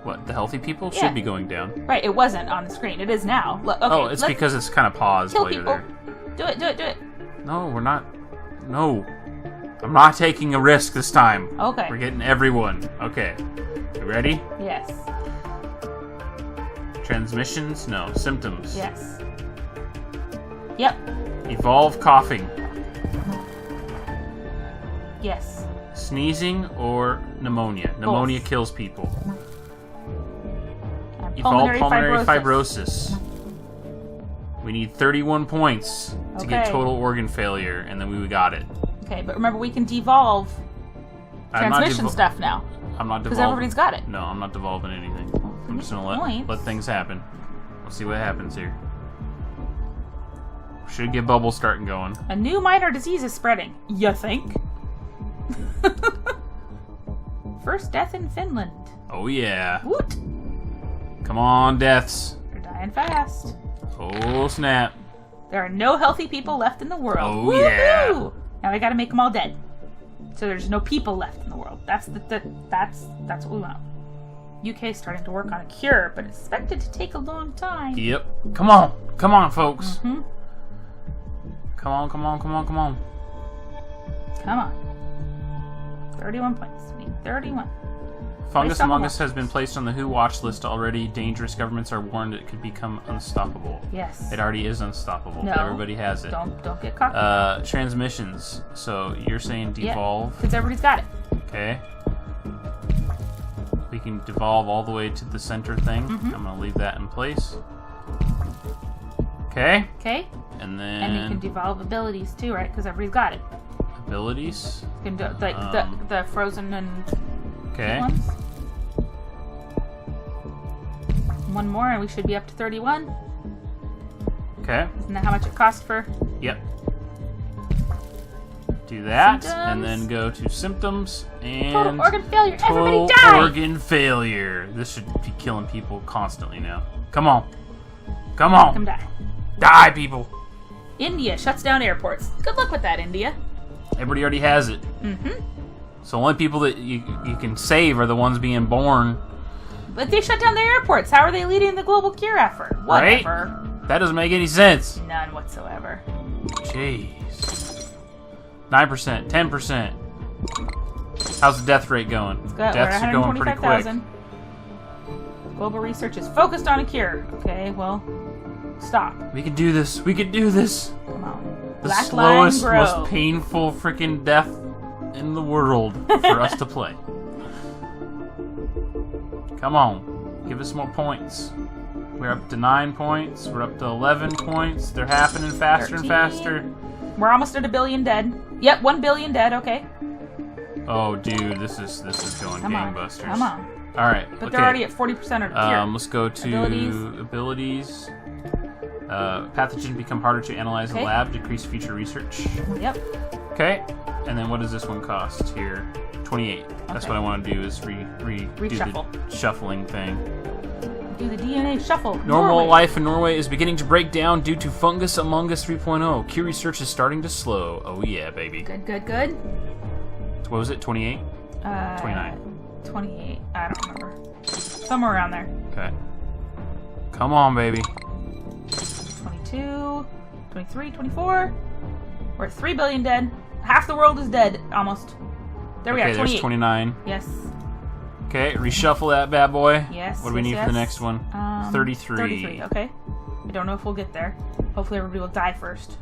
[SPEAKER 1] What, the healthy people
[SPEAKER 2] Yeah.
[SPEAKER 1] should be going down?
[SPEAKER 2] Right, it wasn't on the screen. It is now. Okay,
[SPEAKER 1] Oh, it's
[SPEAKER 2] let's
[SPEAKER 1] because it's kind of paused
[SPEAKER 2] kill
[SPEAKER 1] while you're
[SPEAKER 2] people.
[SPEAKER 1] there.
[SPEAKER 2] Do it, do it, do it.
[SPEAKER 1] No, we're not. No. I'm not taking a risk this time.
[SPEAKER 2] Okay.
[SPEAKER 1] We're getting everyone. Okay. You ready?
[SPEAKER 2] Yes.
[SPEAKER 1] Transmissions? No. Symptoms.
[SPEAKER 2] Yes. Yep.
[SPEAKER 1] Evolve coughing.
[SPEAKER 2] Yes.
[SPEAKER 1] Sneezing or pneumonia. Pneumonia kills people.
[SPEAKER 2] And
[SPEAKER 1] Evolve pulmonary fibrosis. We need 31 points to get
[SPEAKER 2] Okay.
[SPEAKER 1] total organ failure, and then we got it.
[SPEAKER 2] Okay, but remember, we can devolve
[SPEAKER 1] I'm not
[SPEAKER 2] transmission stuff now.
[SPEAKER 1] I'm not
[SPEAKER 2] Because
[SPEAKER 1] devolving.
[SPEAKER 2] everybody's got it.
[SPEAKER 1] No, I'm not devolving anything. I'm just gonna
[SPEAKER 2] Points.
[SPEAKER 1] let things happen. We'll see what happens here. Should get bubbles starting going.
[SPEAKER 2] A new minor disease is spreading. You think? First death in Finland.
[SPEAKER 1] Oh yeah.
[SPEAKER 2] Woot!
[SPEAKER 1] Come on, deaths.
[SPEAKER 2] They're dying fast.
[SPEAKER 1] Oh snap.
[SPEAKER 2] There are no healthy people left in the world.
[SPEAKER 1] Oh,
[SPEAKER 2] Woohoo!
[SPEAKER 1] yeah.
[SPEAKER 2] Now we gotta make them all dead. So there's no people left in the world. That's what we want. UK is starting to work on a cure, but it's expected to take a long time.
[SPEAKER 1] Yep. Come on, folks.
[SPEAKER 2] Hmm?
[SPEAKER 1] Come on.
[SPEAKER 2] Come on. 31 points. We need 31.
[SPEAKER 1] Fungus
[SPEAKER 2] Placed on the
[SPEAKER 1] among us
[SPEAKER 2] watch
[SPEAKER 1] has been placed on the WHO watch list already. Dangerous governments are warned it could become unstoppable.
[SPEAKER 2] Yes.
[SPEAKER 1] It already is unstoppable.
[SPEAKER 2] No.
[SPEAKER 1] Everybody has it.
[SPEAKER 2] Don't get cocky.
[SPEAKER 1] Transmissions. So you're saying devolve.
[SPEAKER 2] Because everybody's got it.
[SPEAKER 1] Okay. We can devolve all the way to the center thing. I'm gonna leave that in place. Okay.
[SPEAKER 2] Okay.
[SPEAKER 1] And then.
[SPEAKER 2] And you can devolve abilities too, right? Because everybody's got it.
[SPEAKER 1] Abilities.
[SPEAKER 2] You can do like the frozen and
[SPEAKER 1] okay.
[SPEAKER 2] ones. One more, and we should be up to 31.
[SPEAKER 1] Okay.
[SPEAKER 2] Isn't that how much it costs for?
[SPEAKER 1] Yep. Do that,
[SPEAKER 2] Symptoms.
[SPEAKER 1] and then go to symptoms and
[SPEAKER 2] Total organ failure.
[SPEAKER 1] total
[SPEAKER 2] Everybody die.
[SPEAKER 1] organ failure. This should be killing people constantly now. Come on, come on,
[SPEAKER 2] Come die.
[SPEAKER 1] die, people.
[SPEAKER 2] India shuts down airports. Good luck with that, India.
[SPEAKER 1] Everybody already has it. So only people that you can save are the ones being born.
[SPEAKER 2] But they shut down their airports. How are they leading the global cure effort? Whatever.
[SPEAKER 1] Right? That doesn't make any sense.
[SPEAKER 2] None whatsoever.
[SPEAKER 1] Jeez. 9%, 10%. How's the death rate going?
[SPEAKER 2] It's good.
[SPEAKER 1] Deaths
[SPEAKER 2] We're
[SPEAKER 1] are going pretty quick.
[SPEAKER 2] 125,000. Global research is focused on a cure. Okay, well, stop.
[SPEAKER 1] We can do this. We can do this.
[SPEAKER 2] Come on.
[SPEAKER 1] The
[SPEAKER 2] Black
[SPEAKER 1] slowest,
[SPEAKER 2] line grow.
[SPEAKER 1] most painful freaking death in the world for us to play. Come on. Give us more points. We're up to 9 points. We're up to 11 points. They're happening faster
[SPEAKER 2] 13.
[SPEAKER 1] and faster.
[SPEAKER 2] We're almost at 1 billion dead. Yep, 1 billion dead. Okay.
[SPEAKER 1] Oh, dude, this is going
[SPEAKER 2] Come on.
[SPEAKER 1] gangbusters.
[SPEAKER 2] Come on.
[SPEAKER 1] All right.
[SPEAKER 2] But
[SPEAKER 1] okay.
[SPEAKER 2] they're already at 40% of the cure.
[SPEAKER 1] Let's go to abilities. Pathogen become harder to analyze in the lab. Decrease future research.
[SPEAKER 2] Yep.
[SPEAKER 1] Okay. And then what does this one cost here? 28. That's what I want to do is do
[SPEAKER 2] Reshuffle.
[SPEAKER 1] the shuffling thing.
[SPEAKER 2] Do the DNA shuffle.
[SPEAKER 1] Normal
[SPEAKER 2] Norway.
[SPEAKER 1] life in Norway is beginning to break down due to fungus among us 3.0. Cure research is starting to slow. Oh yeah, baby.
[SPEAKER 2] Good, good, good.
[SPEAKER 1] What was it? 28? 29.
[SPEAKER 2] 28. I don't remember. Somewhere around there.
[SPEAKER 1] Okay. Come on, baby.
[SPEAKER 2] 22, 23, 24. We're at 3 billion dead. Half the world is dead, almost. There we are,
[SPEAKER 1] Okay,
[SPEAKER 2] 28.
[SPEAKER 1] there's 29.
[SPEAKER 2] Yes.
[SPEAKER 1] Okay, reshuffle that bad boy.
[SPEAKER 2] Yes.
[SPEAKER 1] What do we need for the next one? 33.
[SPEAKER 2] 33, okay. I don't know if we'll get there. Hopefully everybody will die first.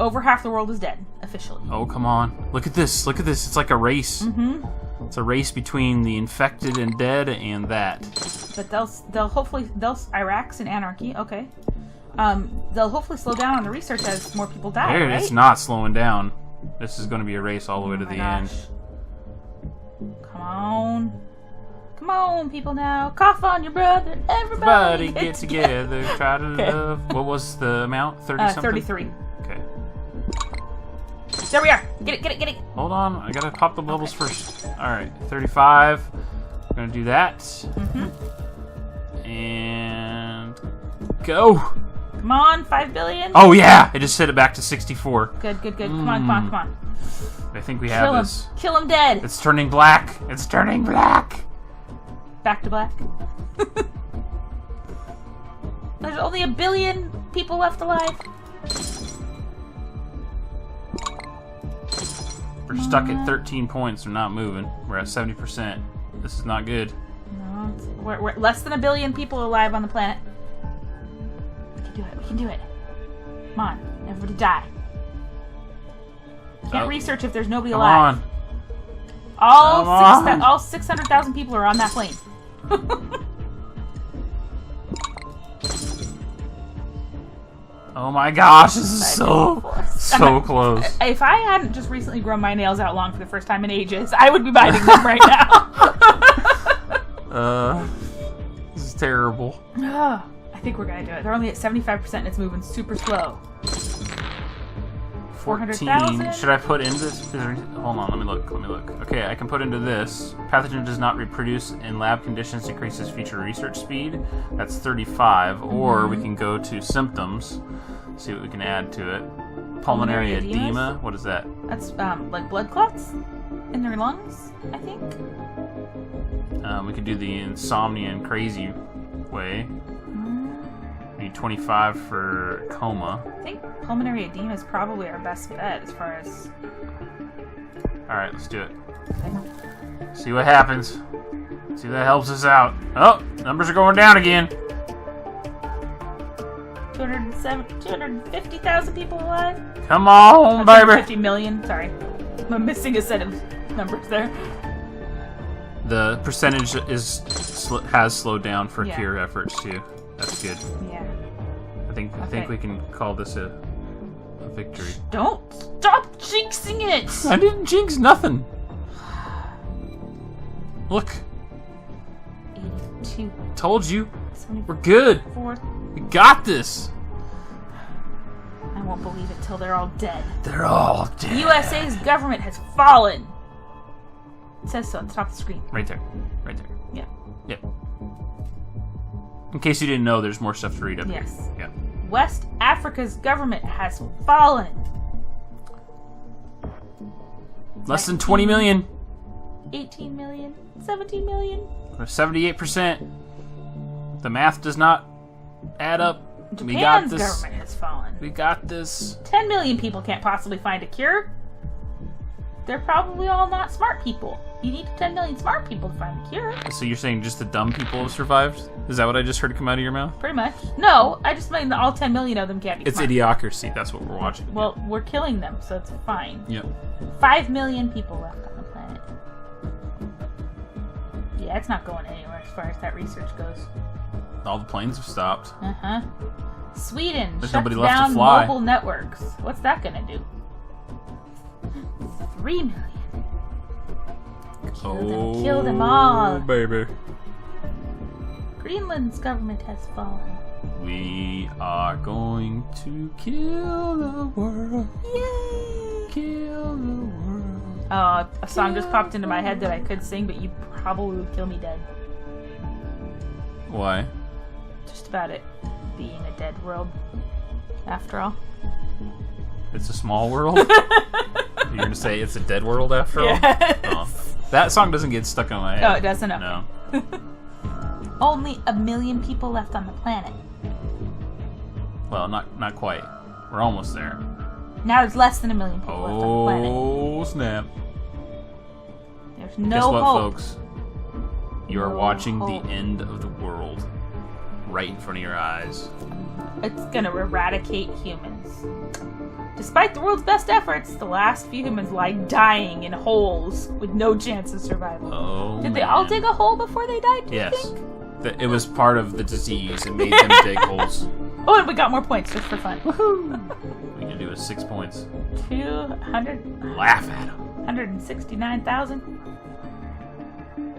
[SPEAKER 2] Over half the world is dead, officially.
[SPEAKER 1] Oh, come on. Look at this. Look at this. It's like a race. It's a race between the infected and dead and that.
[SPEAKER 2] But they'll hopefully Iraq's in anarchy, okay. They'll hopefully slow down on the research as more people die,
[SPEAKER 1] There,
[SPEAKER 2] right?
[SPEAKER 1] it's not slowing down. This is going to be a race all the way to the end.
[SPEAKER 2] Come on. Come on, people now. Cough on your brother.
[SPEAKER 1] Everybody
[SPEAKER 2] Everybody
[SPEAKER 1] get together. Try to love. What was the amount? 30 something?
[SPEAKER 2] 33.
[SPEAKER 1] Okay.
[SPEAKER 2] There we are. Get it, get it, get it.
[SPEAKER 1] Hold on. I got to pop the bubbles first. All right. 35. I'm going to do that. And go.
[SPEAKER 2] Come on, 5 billion.
[SPEAKER 1] Oh, yeah. I just set it back to 64.
[SPEAKER 2] Good, good, good. Come on, come on, come on.
[SPEAKER 1] I think we
[SPEAKER 2] Kill
[SPEAKER 1] have
[SPEAKER 2] him.
[SPEAKER 1] this.
[SPEAKER 2] Kill him dead.
[SPEAKER 1] It's turning black. It's turning black.
[SPEAKER 2] Back to black. There's only 1 billion people left alive.
[SPEAKER 1] We're stuck at 13 points. We're not moving. We're at 70%. This is not good.
[SPEAKER 2] No, we're less than 1 billion people alive on the planet. We can do it. We can do it. Come on, everybody die. Can't research if there's nobody
[SPEAKER 1] Come
[SPEAKER 2] alive.
[SPEAKER 1] on.
[SPEAKER 2] All 600,000 people are on that plane.
[SPEAKER 1] Oh my gosh, this is so close.
[SPEAKER 2] If I hadn't just recently grown my nails out long for the first time in ages, I would be biting them right now.
[SPEAKER 1] This is terrible.
[SPEAKER 2] I think we're gonna do it. They're only at 75% and it's moving super slow. 400,000?
[SPEAKER 1] Should I put into this? Hold on, let me look. Okay, I can put into this. Pathogen does not reproduce in lab conditions, decreases future research speed. That's 35. Or we can go to symptoms, see what we can add to it. Pulmonary edema. What is that?
[SPEAKER 2] That's like blood clots in their lungs, I think.
[SPEAKER 1] We could do the insomnia and crazy way. We need 25 for coma.
[SPEAKER 2] I think pulmonary edema is probably our best bet as far as...
[SPEAKER 1] Alright, let's do it. See what happens. See if that helps us out. Oh, numbers are going down again.
[SPEAKER 2] 250,000 people alive?
[SPEAKER 1] Come on, baby.
[SPEAKER 2] 50 million, sorry. I'm missing a set of numbers there.
[SPEAKER 1] The percentage has slowed down for
[SPEAKER 2] Yeah.
[SPEAKER 1] cure efforts too. That's good.
[SPEAKER 2] Yeah.
[SPEAKER 1] I think we can call this a victory.
[SPEAKER 2] Don't stop jinxing it!
[SPEAKER 1] I didn't jinx nothing. Look,
[SPEAKER 2] 82,
[SPEAKER 1] told you.
[SPEAKER 2] 74.
[SPEAKER 1] We're good. We got this.
[SPEAKER 2] I won't believe it till they're all dead.
[SPEAKER 1] They're all dead.
[SPEAKER 2] USA's government has fallen. It says so at the top of the screen.
[SPEAKER 1] Right there. Right there.
[SPEAKER 2] Yeah.
[SPEAKER 1] Yeah. In case you didn't know, there's more stuff to read up
[SPEAKER 2] Yes.
[SPEAKER 1] here. Yeah.
[SPEAKER 2] West Africa's government has fallen.
[SPEAKER 1] Less than 20 million.
[SPEAKER 2] 18 million, 17 million.
[SPEAKER 1] 78%. The math does not add up. We got
[SPEAKER 2] Japan's
[SPEAKER 1] this.
[SPEAKER 2] government has fallen.
[SPEAKER 1] We got this.
[SPEAKER 2] 10 million people can't possibly find a cure. They're probably all not smart people. You need 10 million smart people to find a cure.
[SPEAKER 1] So you're saying just the dumb people have survived? Is that what I just heard come out of your mouth?
[SPEAKER 2] Pretty much. No, I just mean that all 10 million of them can't be
[SPEAKER 1] It's
[SPEAKER 2] smart.
[SPEAKER 1] idiocracy. That's what we're watching.
[SPEAKER 2] Well, we're killing them, so it's fine.
[SPEAKER 1] Yep.
[SPEAKER 2] 5 million people left on the planet. Yeah, it's not going anywhere as far as that research goes.
[SPEAKER 1] All the planes have stopped.
[SPEAKER 2] Uh-huh. Sweden
[SPEAKER 1] There's
[SPEAKER 2] shuts
[SPEAKER 1] nobody left to
[SPEAKER 2] down
[SPEAKER 1] fly.
[SPEAKER 2] mobile networks. What's that gonna do? 3 million. Kill them all.
[SPEAKER 1] Baby.
[SPEAKER 2] Greenland's government has fallen.
[SPEAKER 1] We are going to kill the world.
[SPEAKER 2] Yay!
[SPEAKER 1] Kill the world.
[SPEAKER 2] A song just popped into my head that I could sing, but you probably would kill me dead.
[SPEAKER 1] Why?
[SPEAKER 2] Just about it being a dead world, after all.
[SPEAKER 1] It's a small world? You're going to say it's a dead world after all?
[SPEAKER 2] Yes.
[SPEAKER 1] Oh. That song doesn't get stuck in my head.
[SPEAKER 2] Oh, it doesn't? Okay.
[SPEAKER 1] No.
[SPEAKER 2] Only 1 million people left on the planet.
[SPEAKER 1] Well, not quite. We're almost there.
[SPEAKER 2] Now there's less than 1 million people left on the planet.
[SPEAKER 1] Oh, snap.
[SPEAKER 2] There's no
[SPEAKER 1] Guess what,
[SPEAKER 2] hope.
[SPEAKER 1] folks? You are
[SPEAKER 2] No
[SPEAKER 1] watching
[SPEAKER 2] hope.
[SPEAKER 1] the end of the world right in front of your eyes.
[SPEAKER 2] It's gonna eradicate humans. Despite the world's best efforts, the last few humans lie dying in holes with no chance of survival.
[SPEAKER 1] Oh,
[SPEAKER 2] Did they all
[SPEAKER 1] man.
[SPEAKER 2] dig a hole before they died, do you
[SPEAKER 1] Yes.
[SPEAKER 2] think?
[SPEAKER 1] It was part of the disease. It made them dig holes.
[SPEAKER 2] Oh, and we got more points just for fun.
[SPEAKER 1] We can do it 6 points.
[SPEAKER 2] 200,
[SPEAKER 1] Laugh at them.
[SPEAKER 2] 169,000.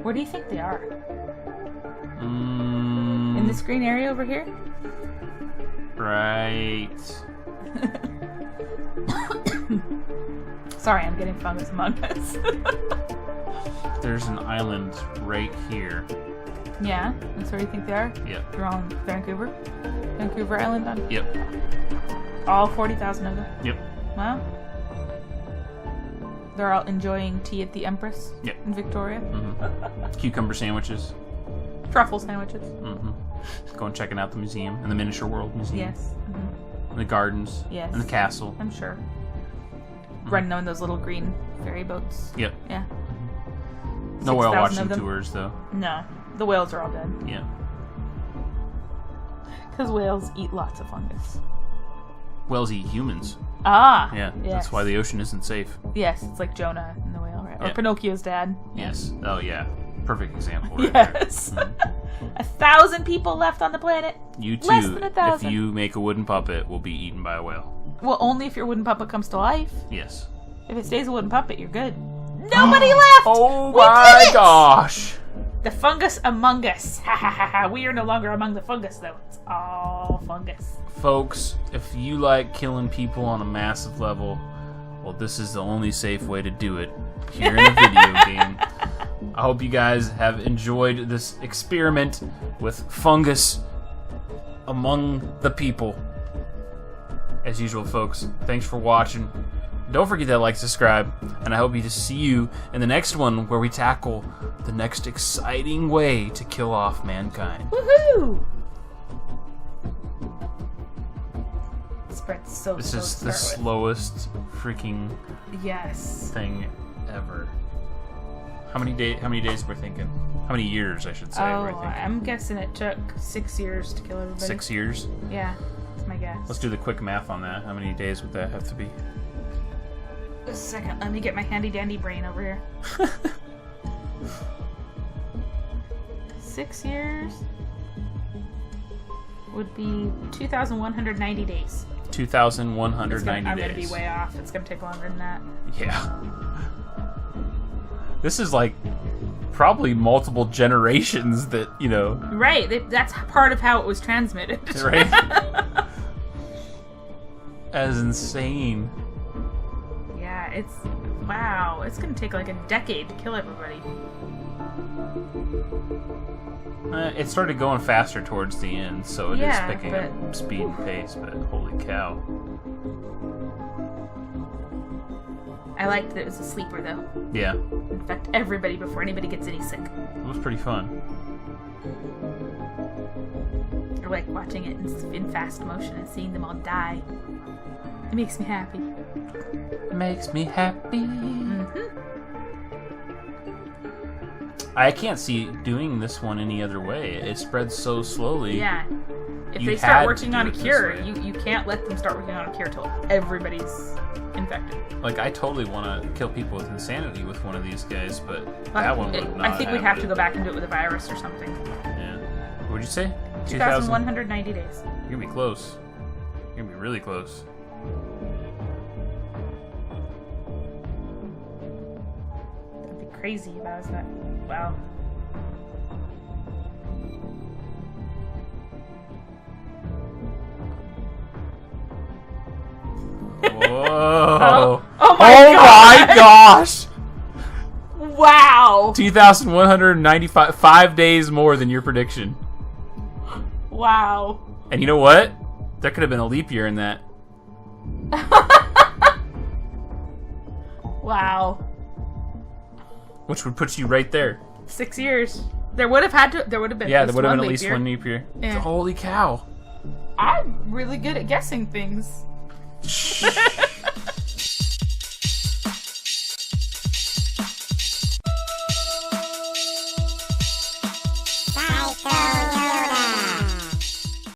[SPEAKER 2] Where do you think they are? In this green area over here?
[SPEAKER 1] Right.
[SPEAKER 2] Sorry, I'm getting fungus among us.
[SPEAKER 1] There's an island right here.
[SPEAKER 2] Yeah, that's where you think they are?
[SPEAKER 1] Yep.
[SPEAKER 2] They're on Vancouver? Vancouver Island?
[SPEAKER 1] Yep.
[SPEAKER 2] All 40,000 of them?
[SPEAKER 1] Yep.
[SPEAKER 2] Wow. They're all enjoying tea at the Empress
[SPEAKER 1] Yep.
[SPEAKER 2] in Victoria.
[SPEAKER 1] Mm-hmm. Cucumber sandwiches.
[SPEAKER 2] Truffle sandwiches.
[SPEAKER 1] Mm-hmm. Going checking out the museum and the Miniature World Museum.
[SPEAKER 2] Yes.
[SPEAKER 1] And the gardens.
[SPEAKER 2] Yes.
[SPEAKER 1] And the castle.
[SPEAKER 2] I'm sure. Running on those little green ferry boats.
[SPEAKER 1] Yep.
[SPEAKER 2] Yeah.
[SPEAKER 1] No whale
[SPEAKER 2] 6,000 of
[SPEAKER 1] watching
[SPEAKER 2] them?
[SPEAKER 1] tours though.
[SPEAKER 2] No. The whales are all dead.
[SPEAKER 1] Yeah.
[SPEAKER 2] Because whales eat lots of fungus.
[SPEAKER 1] Whales eat humans.
[SPEAKER 2] Ah!
[SPEAKER 1] Yeah.
[SPEAKER 2] Yes.
[SPEAKER 1] That's why the ocean isn't safe.
[SPEAKER 2] Yes, it's like Jonah and the whale, right? Or
[SPEAKER 1] Yeah.
[SPEAKER 2] Pinocchio's dad.
[SPEAKER 1] Yes. Oh yeah. Perfect example right there.
[SPEAKER 2] Yes. 1,000 people left on the planet.
[SPEAKER 1] You too,
[SPEAKER 2] Less than
[SPEAKER 1] if
[SPEAKER 2] 1,000.
[SPEAKER 1] you make a wooden puppet, will be eaten by a whale.
[SPEAKER 2] Well, only if your wooden puppet comes to life.
[SPEAKER 1] Yes.
[SPEAKER 2] If it stays a wooden puppet, you're good. Nobody left!
[SPEAKER 1] Oh
[SPEAKER 2] We
[SPEAKER 1] my
[SPEAKER 2] did it!
[SPEAKER 1] gosh!
[SPEAKER 2] The fungus among us. Ha ha ha ha. We are no longer among the fungus, though. It's all fungus.
[SPEAKER 1] Folks, if you like killing people on a massive level, well, this is the only safe way to do it here in a video game. I hope you guys have enjoyed this experiment with fungus among the people. As usual, folks, thanks for watching. Don't forget to like, subscribe, and I hope to see you in the next one where we tackle the next exciting way to kill off mankind.
[SPEAKER 2] Woohoo! Spread's so
[SPEAKER 1] This
[SPEAKER 2] slow
[SPEAKER 1] is
[SPEAKER 2] to
[SPEAKER 1] the
[SPEAKER 2] start with.
[SPEAKER 1] slowest freaking
[SPEAKER 2] Yes.
[SPEAKER 1] thing ever. How many days we're thinking? How many years, I should say,
[SPEAKER 2] Oh,
[SPEAKER 1] we're thinking?
[SPEAKER 2] I'm guessing it took 6 years to kill everybody.
[SPEAKER 1] 6 years?
[SPEAKER 2] Yeah, that's my guess.
[SPEAKER 1] Let's do the quick math on that. How many days would that have to be?
[SPEAKER 2] A second, let me get my handy dandy brain over here. 6 years would be 2,190 days.
[SPEAKER 1] 2,190
[SPEAKER 2] I'm
[SPEAKER 1] days.
[SPEAKER 2] going to be way off. It's going to take longer than that.
[SPEAKER 1] Yeah. This is like probably multiple generations that, you know.
[SPEAKER 2] Right. That's part of how it was transmitted.
[SPEAKER 1] Right? That's insane.
[SPEAKER 2] Yeah, it's... Wow. It's going to take like a decade to kill everybody.
[SPEAKER 1] It started going faster towards the end, so it is
[SPEAKER 2] Yeah,
[SPEAKER 1] picking up speed and pace, but holy cow.
[SPEAKER 2] I liked that it was a sleeper, though.
[SPEAKER 1] Yeah.
[SPEAKER 2] Infect everybody before anybody gets any sick.
[SPEAKER 1] It was pretty fun.
[SPEAKER 2] Or like watching it in fast motion and seeing them all die. It makes me happy.
[SPEAKER 1] Makes me happy.
[SPEAKER 2] Mm-hmm.
[SPEAKER 1] I can't see doing this one any other way. It spreads so slowly.
[SPEAKER 2] Yeah. If
[SPEAKER 1] You
[SPEAKER 2] they
[SPEAKER 1] had
[SPEAKER 2] start
[SPEAKER 1] to
[SPEAKER 2] working
[SPEAKER 1] do
[SPEAKER 2] on a
[SPEAKER 1] it this
[SPEAKER 2] cure,
[SPEAKER 1] way.
[SPEAKER 2] you can't let them start working on a cure till everybody's infected.
[SPEAKER 1] Like, I totally want to kill people with insanity with one of these guys, but that one would not
[SPEAKER 2] I think we'd have to
[SPEAKER 1] it.
[SPEAKER 2] go back and do it with a virus or something.
[SPEAKER 1] Yeah. What'd you say?
[SPEAKER 2] 2,190 days.
[SPEAKER 1] You're gonna be close. You're gonna be really close.
[SPEAKER 2] That'd be crazy if I was that. Wow.
[SPEAKER 1] Whoa!
[SPEAKER 2] Oh my
[SPEAKER 1] gosh!
[SPEAKER 2] Wow!
[SPEAKER 1] 2,195 5 days more than your prediction.
[SPEAKER 2] Wow.
[SPEAKER 1] And you know what? There could have been a leap year in that.
[SPEAKER 2] Wow.
[SPEAKER 1] Which would put you right there.
[SPEAKER 2] 6 years. There would have been
[SPEAKER 1] Yeah, there would have been at least one leap year.
[SPEAKER 2] Yeah.
[SPEAKER 1] Holy cow.
[SPEAKER 2] I'm really good at guessing things.